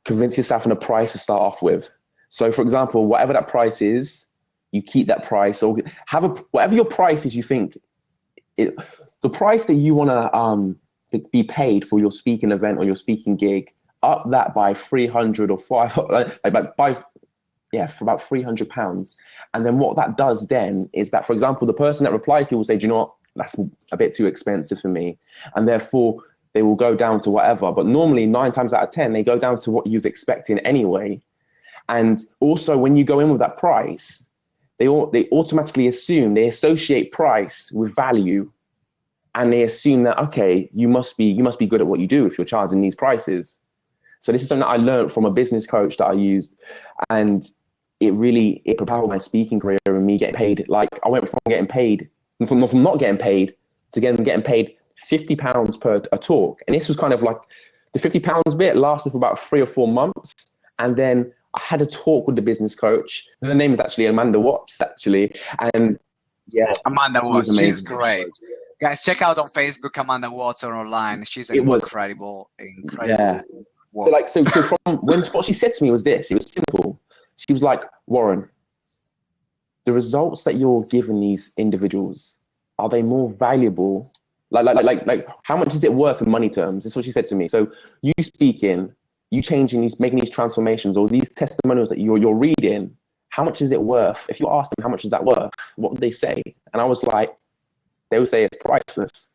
convince yourself on a price to start off with. So for example, whatever that price is, you keep that price, or whatever your price is, you think the price that you want to be paid for your speaking event or your speaking gig, up that by 300 or 500, for about £300. And then what that does then is that, for example, the person that replies to you will say, do you know what, that's a bit too expensive for me. And therefore they will go down to whatever. But normally 9 times out of 10, they go down to what you was expecting anyway. And also when you go in with that price, they automatically assume, they associate price with value. And they assume that, okay, you must be good at what you do if you're charging these prices. So this is something that I learned from a business coach that I used. And it propelled my speaking career and me getting paid. Like I went from getting paid, from not getting paid to getting paid £50 per a talk. And this was kind of like the £50 bit lasted for about 3 or 4 months. And then I had a talk with the business coach. Her name is actually Amanda Watts, actually. And yeah, Amanda Watts, she's great. Guys, check out on Facebook Amanda Watts or online. She's incredible. Yeah. So from what she said to me was this. It was simple. She was like, Warren, the results that you're giving these individuals, are they more valuable? Like how much is it worth in money terms? That's what she said to me. So you speaking, you changing these, making these transformations, or these testimonials that you're reading, how much is it worth? If you ask them how much is that worth, what would they say? And I was like, they would say it's priceless.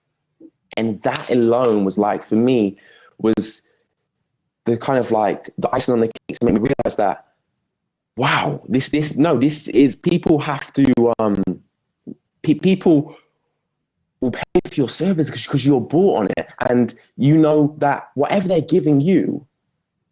And that alone was like, for me, was the kind of like the icing on the cake to make me realize that, wow, this is, people have to, people will pay for your service because you're bought on it. And you know that whatever they're giving you,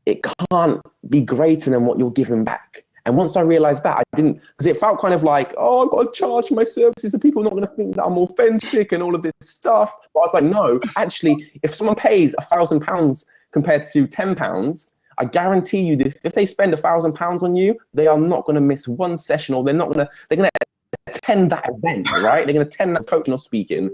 it can't be greater than what you're giving back. And once I realized that, I didn't, because it felt kind of like, oh, I've got to charge my services and people are not going to think that I'm authentic and all of this stuff. But I was like, no, actually, if someone pays £1,000 compared to £10, I guarantee you that if they spend £1,000 on you, they are not going to miss one session, or they're going to attend that event, right? They're going to attend that coaching or speaking.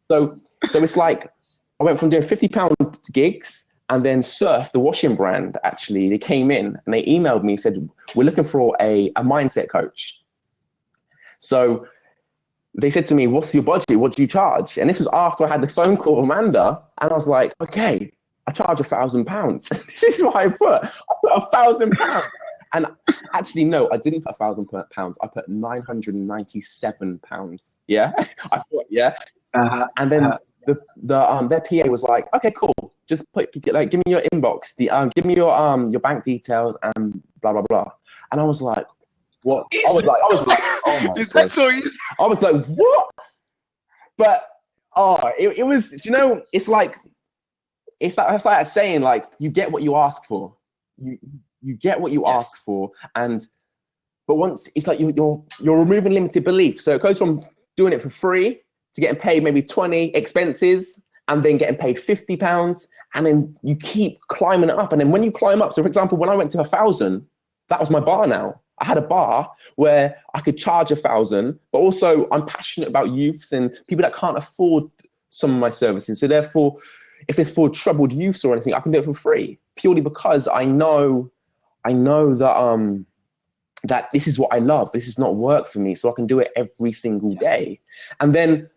So it's like, I went from doing £50 gigs, and then Surf, the washing brand, actually, they came in and they emailed me, said, we're looking for a mindset coach. So they said to me, what's your budget? What do you charge? And this was after I had the phone call with Amanda. And I was like, okay, I charge £1,000. This is what I put. I put £1,000. And actually, no, I didn't put £1,000. I put £997. Yeah. I thought, yeah. And then their PA was like, okay, cool. Just give me your inbox, give me your bank details and blah, blah, blah. And I was like, what? I was like, oh my Is that so easy? I was like, what? But, it was, you know, it's like saying, like, you get what you ask for. You get what you ask for. But once, it's like you're removing limited belief. So it goes from doing it for free to getting paid maybe 20 expenses, and then getting paid £50, and then you keep climbing it up. And then when you climb up, so for example, when I went to 1,000, that was my bar now. I had a bar where I could charge 1,000, but also I'm passionate about youths and people that can't afford some of my services. So therefore, if it's for troubled youths or anything, I can do it for free, purely because I know that that this is what I love. This is not work for me, so I can do it every single day. And then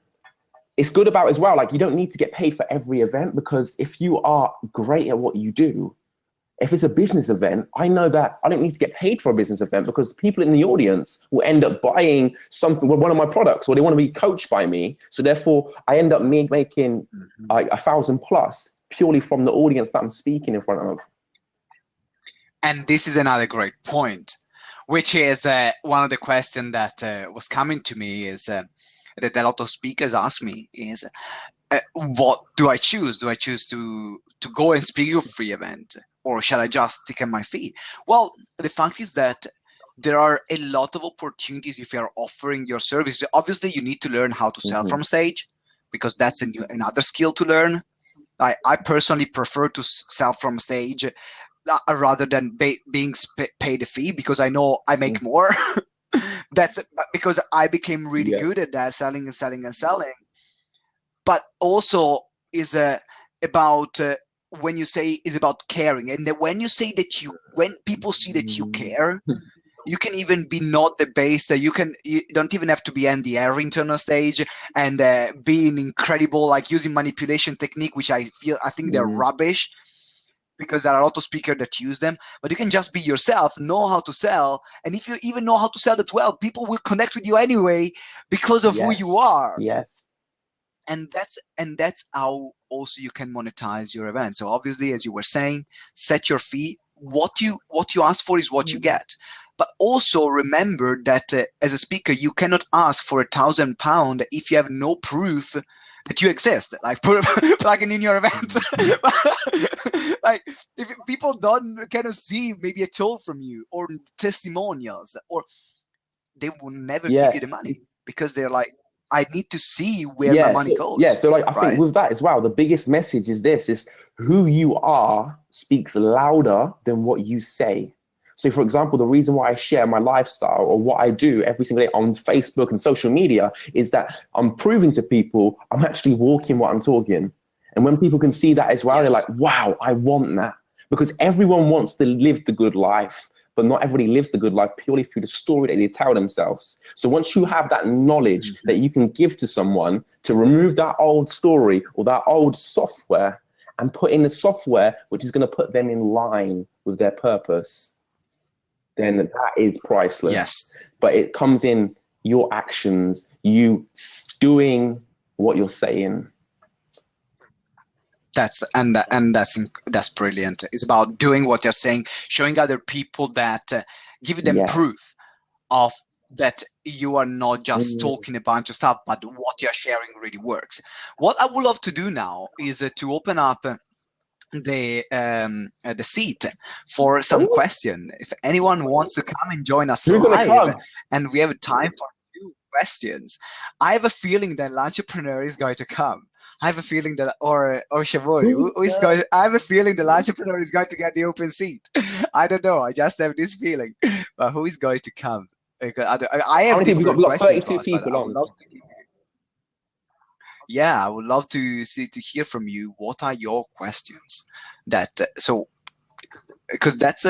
it's good about as well, like you don't need to get paid for every event, because if you are great at what you do, if it's a business event, I know that I don't need to get paid for a business event, because the people in the audience will end up buying something, one of my products, or they want to be coached by me. So therefore, I end up making like 1,000 plus purely from the audience that I'm speaking in front of. And this is another great point, which is one of the questions that was coming to me is that a lot of speakers ask me is, what do I choose? Do I choose to go and speak a free event, or shall I just stick on my feet? Well, the fact is that there are a lot of opportunities if you are offering your service. Obviously, you need to learn how to sell from stage, because that's another skill to learn. I personally prefer to sell from stage rather than being paid a fee, because I know I make more. That's because I became really good at that, selling and selling and selling. But also is about when you say is about caring, and when you say that when people see that you care, you can even be not the base that you don't even have to be Andy Harrington on stage and being incredible, like using manipulation technique, which I think they're rubbish, because there are a lot of speakers that use them. But you can just be yourself, know how to sell, and if you even know how to sell that well, people will connect with you anyway because of who you are. Yes. And that's how also you can monetize your event. So obviously, as you were saying, set your fee. What you ask for is what you get. But also remember that as a speaker, you cannot ask for £1,000 if you have no proof that you exist, like plugging in your event. Like if people cannot see maybe a toll from you or testimonials, or they will never give you the money, because they're like, I need to see where my money goes. Yeah, so like I think with that as well, the biggest message is this: is who you are speaks louder than what you say. So for example, the reason why I share my lifestyle or what I do every single day on Facebook and social media is that I'm proving to people I'm actually walking what I'm talking. And when people can see that as well, they're like, wow, I want that. Because everyone wants to live the good life, but not everybody lives the good life purely through the story that they tell themselves. So once you have that knowledge that you can give to someone to remove that old story or that old software and put in the software which is going to put them in line with their purpose, then that is priceless. Yes. But it comes in your actions, you doing what you're saying. That's brilliant. It's about doing what you're saying, showing other people that, giving them proof of that you are not just talking a bunch of stuff, but what you're sharing really works. What I would love to do now is to open up the seat for some question. If anyone wants to come and join us live, and we have time for 2 questions. I have a feeling that L'Entrepreneur is going to come. I have a feeling that, or Simone, who is going. I have a feeling the L'Entrepreneur is going to get the open seat. I don't know. I just have this feeling. But who is going to come? I have different questions. 32 people on. Yeah, I would love to hear from you. What are your questions? Because that's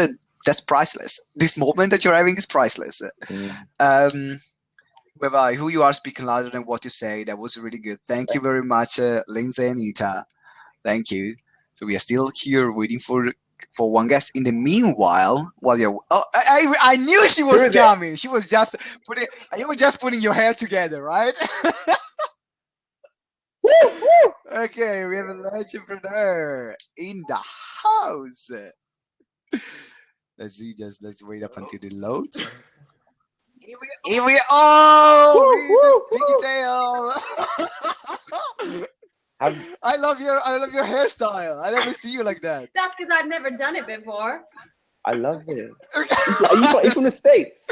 priceless. This moment that you're having is priceless. Who you are speaking louder than what you say. That was really good. Thank you very much, Lindsay and Anita. Thank you. So we are still here waiting for one guest. In the meanwhile, while you're, I knew she was coming. She was just you were just putting your hair together, right? Okay, we have an entrepreneur in the house. Let's wait up until it loads. Here we pigtail. I love your hairstyle. I never see you like that. That's because I've never done it before. I love it. Are you from the States?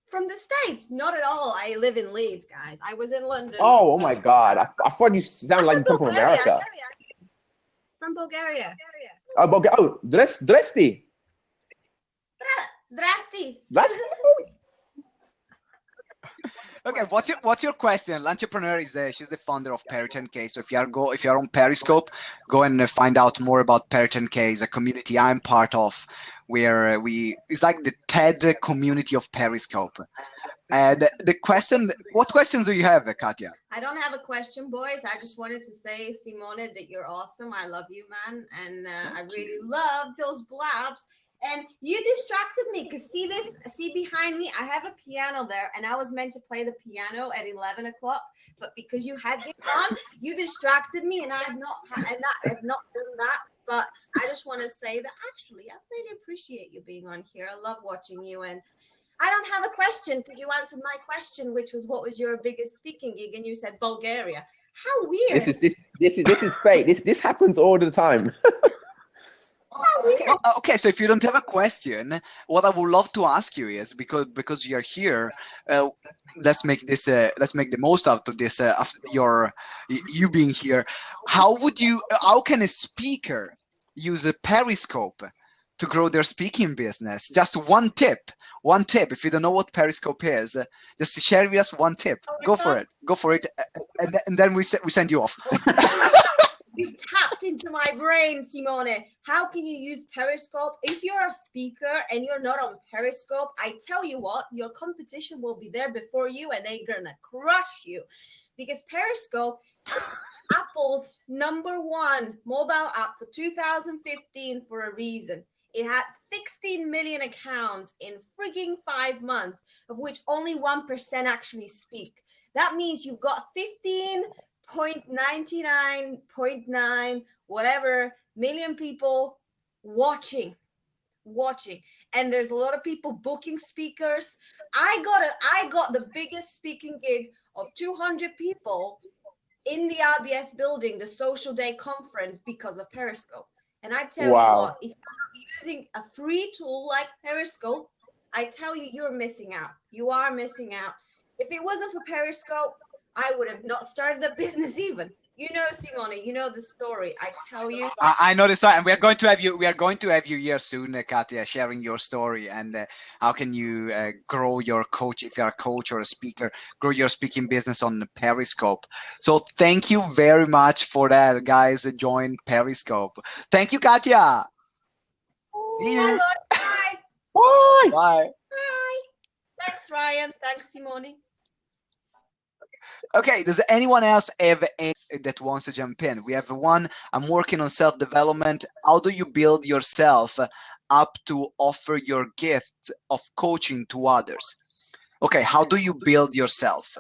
From the States? Not at all. I live in Leeds, guys. I was in London. Oh my God. I thought you sound like you come from America. From Bulgaria. Oh, Bulgaria. Oh, Zdrasti. Zdrasti. Okay, what's your question? L'Entrepreneur she's the founder of Perry 10K. So if you're on Periscope, go and find out more about Perry 10K. It's a community I'm part of, where it's like the TED community of Periscope. And what questions do you have, Katya? I don't have a question, boys. I just wanted to say, Simone, that you're awesome. I love you, man. And I really love those blabs. And you distracted me because see behind me, I have a piano there, and I was meant to play the piano at 11 o'clock, but because you had it on, you distracted me, and I've not done that. But I just want to say that actually, I really appreciate you being on here. I love watching you, and I don't have a question because you answered my question, which was what was your biggest speaking gig, and you said Bulgaria. How weird! This is fake. This happens all the time. Okay, so if you don't have a question, what I would love to ask you is because you're here, let's make the most out of this after you being here. How can a speaker use a Periscope to grow their speaking business? Just one tip. If you don't know what Periscope is, just share with us one tip. Go for it, and then we send you off. You tapped into my brain, Simone. How can you use Periscope? If you're a speaker and you're not on Periscope, I tell you what, your competition will be there before you, and they're gonna crush you. Because Periscope is Apple's #1 mobile app for 2015 for a reason. It had 16 million accounts in frigging 5 months, of which only 1% actually speak. That means you've got 15.99.9 whatever million people watching, and there's a lot of people booking speakers. I got the biggest speaking gig of 200 people in the RBS building, the Social Day Conference, because of Periscope. And I tell you what, if you're using a free tool like Periscope, I tell you, you're missing out. You are missing out. If it wasn't for Periscope, I would have not started a business even. You know, Simone, you know the story. I tell you. I know the story, and we are going to have you here soon, Katya, sharing your story and how can you grow your coach, if you're a coach or a speaker, grow your speaking business on Periscope. So thank you very much for that, guys. Join Periscope. Thank you, Katya. See you. Bye. Bye. Bye. Bye. Thanks, Ryan. Thanks, Simone. Okay, does anyone else have any that wants to jump in? We have one. I'm working on self-development. How do you build yourself up to offer your gift of coaching to others? Okay, how do you build yourself?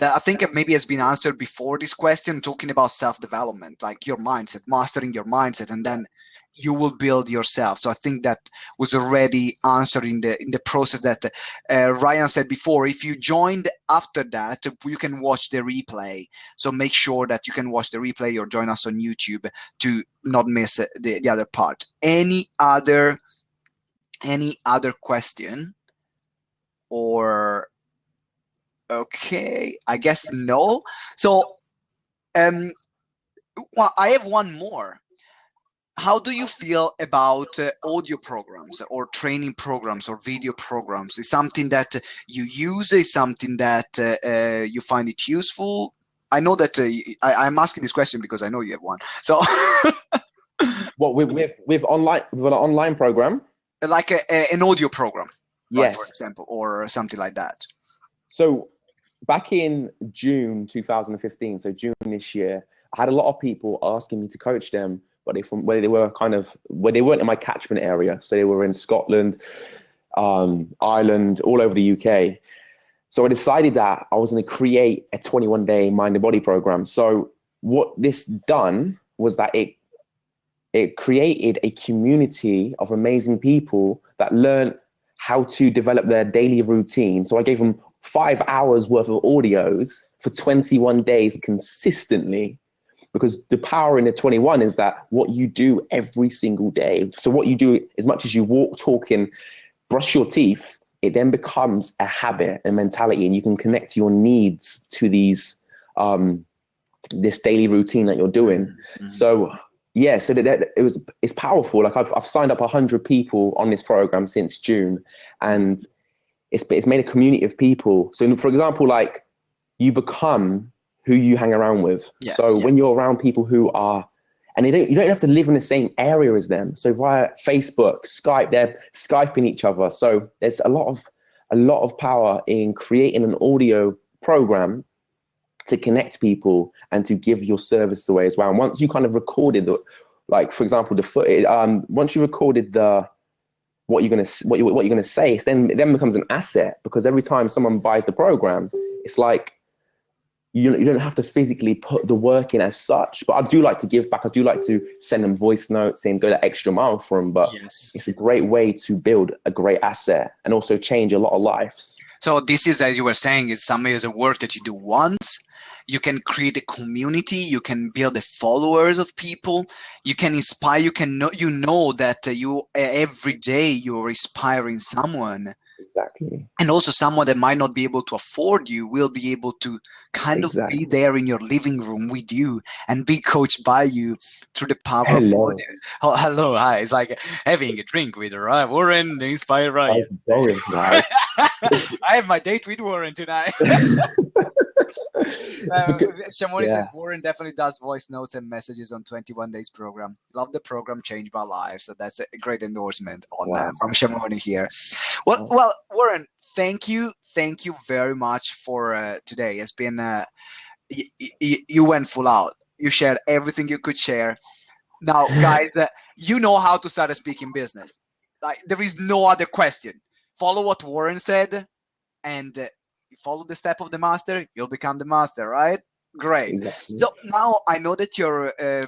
I think it maybe has been answered before this question, talking about self-development, like your mindset, mastering your mindset, and then you will build yourself. So I think that was already answered in the process that Ryan said before. If you joined after that, you can watch the replay. So make sure that you can watch the replay or join us on YouTube to not miss the other part. Any other question? Or okay, I guess no. So well, I have one more. How do you feel about audio programs or training programs or video programs? Is something that you use? Is something that you find it useful? I know that I'm asking this question because I know you have one. So, what with an online program? Like an audio program, yes, right, for example, or something like that. So, back in June 2015, so June this year, I had a lot of people asking me to coach them. But they weren't in my catchment area. So they were in Scotland, Ireland, all over the UK. So I decided that I was going to create a 21-day mind and body program. So what this done was that it created a community of amazing people that learned how to develop their daily routine. So I gave them 5 hours worth of audios for 21 days consistently. Because the power in the 21 is that what you do every single day. So what you do, as much as you walk, talk, and brush your teeth, it then becomes a habit and mentality, and you can connect your needs to these this daily routine that you're doing. Mm-hmm. So yeah, so it's powerful. Like I've signed up 100 people on this program since June, and it's made a community of people. So for example, like you become who you hang around with. Yeah, so when you're around people who are and you don't have to live in the same area as them. So via Facebook, Skype, they're Skyping each other. So there's a lot of power in creating an audio program to connect people and to give your service away as well. And once you kind of recorded like for example, the footage, once you recorded what you're gonna say, it then becomes an asset, because every time someone buys the program, it's like you don't have to physically put the work in as such. But I do like to give back. I do like to send them voice notes and go that extra mile for them. But It's a great way to build a great asset and also change a lot of lives. So this is, as you were saying, is some is a work that you do once. You can create a community. You can build the followers of people. You can inspire. You know that you every day you're inspiring someone. Exactly. And also someone that might not be able to afford you will be able to kind of be there in your living room with you and be coached by you through the power of audio. Oh, hello, hi. It's like having a drink with Warren, the Inspire Ryan. I have my date with Warren tonight. Simone says Warren definitely does voice notes and messages on 21 Days program. Love the program, changed my life. So that's a great endorsement on from Simone here. Well, Warren, thank you very much for today. It's been you went full out. You shared everything you could share. Now, guys, you know how to start a speaking business. Like, there is no other question. Follow what Warren said, and you follow the step of the master, you'll become the master, right? Great. Exactly. So now I know that you're. Do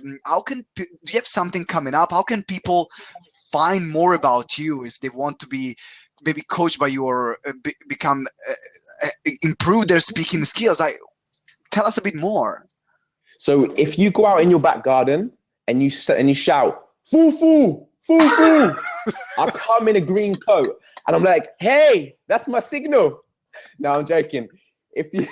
you have something coming up? How can people find more about you if they want to be maybe coached by you or become improve their speaking skills? Tell us a bit more. So if you go out in your back garden and you shout, "Foo foo, foo foo," I come in a green coat and I'm like, "Hey, that's my signal." No, I'm joking. If you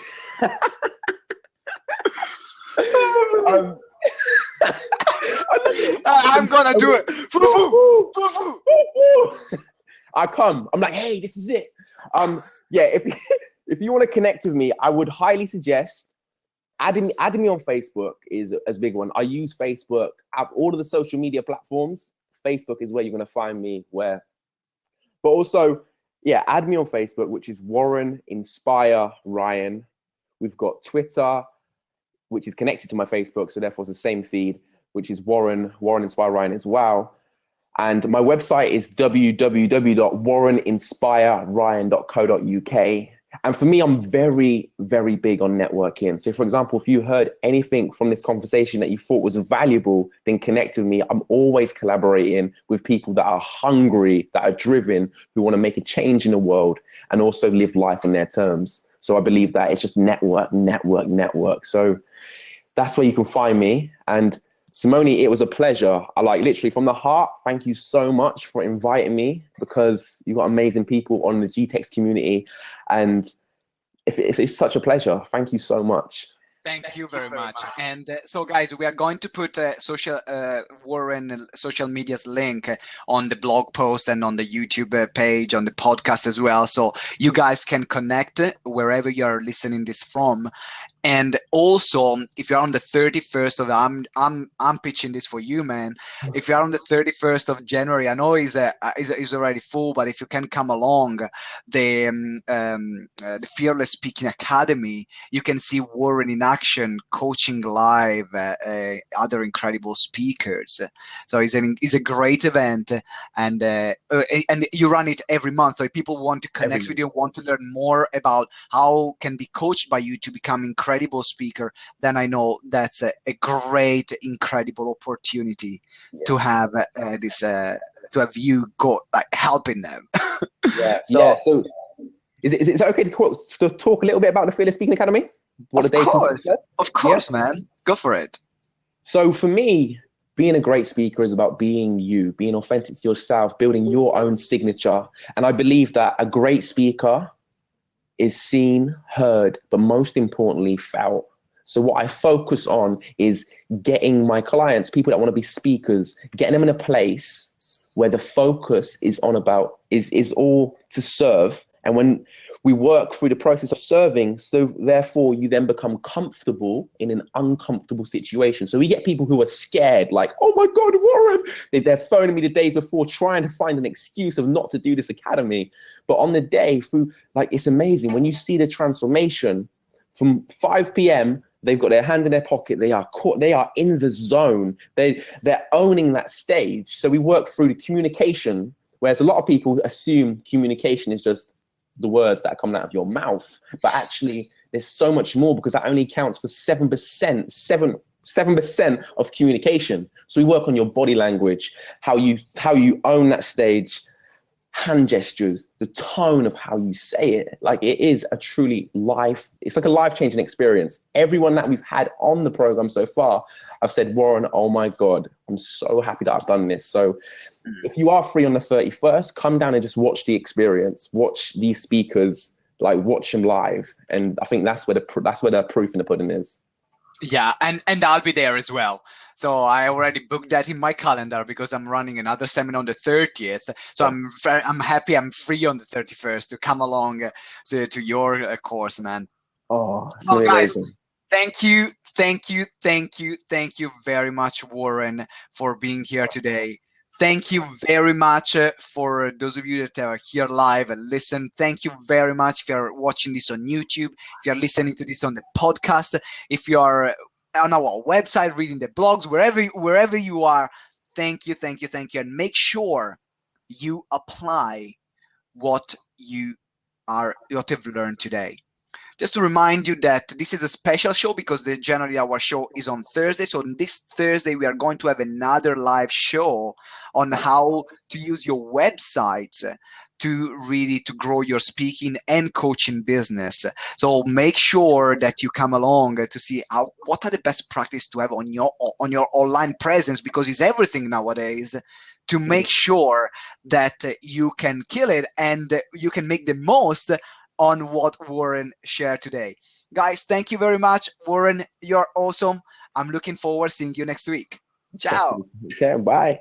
I'm gonna do it. Foo foo, foo foo, foo. I come. I'm like, "Hey, this is it." If you want to connect with me, I would highly suggest adding me on Facebook is a big one. I use Facebook. Out of all of the social media platforms, Facebook is where you're gonna find me. But also, add me on Facebook, which is Warren Inspire Ryan. We've got Twitter, which is connected to my Facebook, so therefore it's the same feed, which is Warren Inspire Ryan as well. And my website is www.warreninspireryan.co.uk. And for me, I'm very, very big on networking. So for example, if you heard anything from this conversation that you thought was valuable, then connect with me. I'm always collaborating with people that are hungry, that are driven, who want to make a change in the world and also live life on their terms. So I believe that it's just network. So that's where you can find me. And Simone, it was a pleasure. Literally from the heart, thank you so much for inviting me, because you've got amazing people on the GTeX community. And it's such a pleasure. Thank you so much. Thank you very much. And so, guys, we are going to put Warren social media's link on the blog post and on the YouTube page, on the podcast as well. So you guys can connect wherever you're listening this from. And also, if you're on the 31st of I'm pitching this for you, man. If you're on the 31st of January, I know is already full, but if you can come along, the Fearless Speaking Academy, you can see Warren in action, coaching live other incredible speakers. So it's a great event, and you run it every month. So if people want to connect with you, want to learn more about how can be coached by you to become incredible speaker, then I know that's a great, incredible opportunity to have to have you go helping them. So is it okay to talk a little bit about the Fearless Speaking Academy? Of course, man. Go for it. So for me, being a great speaker is about being you, being authentic to yourself, building your own signature. And I believe that a great speaker is seen, heard, but most importantly, felt. So what I focus on is getting my clients, people that want to be speakers, getting them in a place where the focus is all to serve. And we work through the process of serving. So therefore you then become comfortable in an uncomfortable situation. So we get people who are scared, like, oh my God, Warren, they're phoning me the days before trying to find an excuse of not to do this academy. But on the day through, like, it's amazing when you see the transformation from 5 p.m. They've got their hand in their pocket. They are caught. They are in the zone. They're owning that stage. So we work through the communication, whereas a lot of people assume communication is just the words that are coming out of your mouth. But actually, there's so much more, because that only accounts for 7%, 7% of communication. So we work on your body language, how you own that stage, hand gestures, the tone of how you say it. Like, it is a truly it's like a life-changing experience. Everyone that we've had on the program so far, I've said, Warren, oh my God, I'm so happy that I've done this. So if you are free on the 31st, come down and just watch the experience, watch these speakers, like watch them live. And I think that's where the proof in the pudding is. Yeah, and I'll be there as well. So I already booked that in my calendar, because I'm running another seminar on the 30th. So I'm happy I'm free on the 31st to come along to your course, man. Oh, it's gonna be amazing. Thank you very much, Warren, for being here today. Thank you very much for those of you that are here live and listen. Thank you very much if you're watching this on YouTube, if you're listening to this on the podcast, if you are on our website, reading the blogs, wherever you are. Thank you. And make sure you apply what you've learned today. Just to remind you that this is a special show, because generally our show is on Thursday. So on this Thursday, we are going to have another live show on how to use your website to grow your speaking and coaching business. So make sure that you come along to see what are the best practices to have on your online presence, because it's everything nowadays, to make sure that you can kill it and you can make the most on what Warren shared today. Guys, thank you very much. Warren, you're awesome. I'm looking forward to seeing you next week. Ciao. Okay, bye.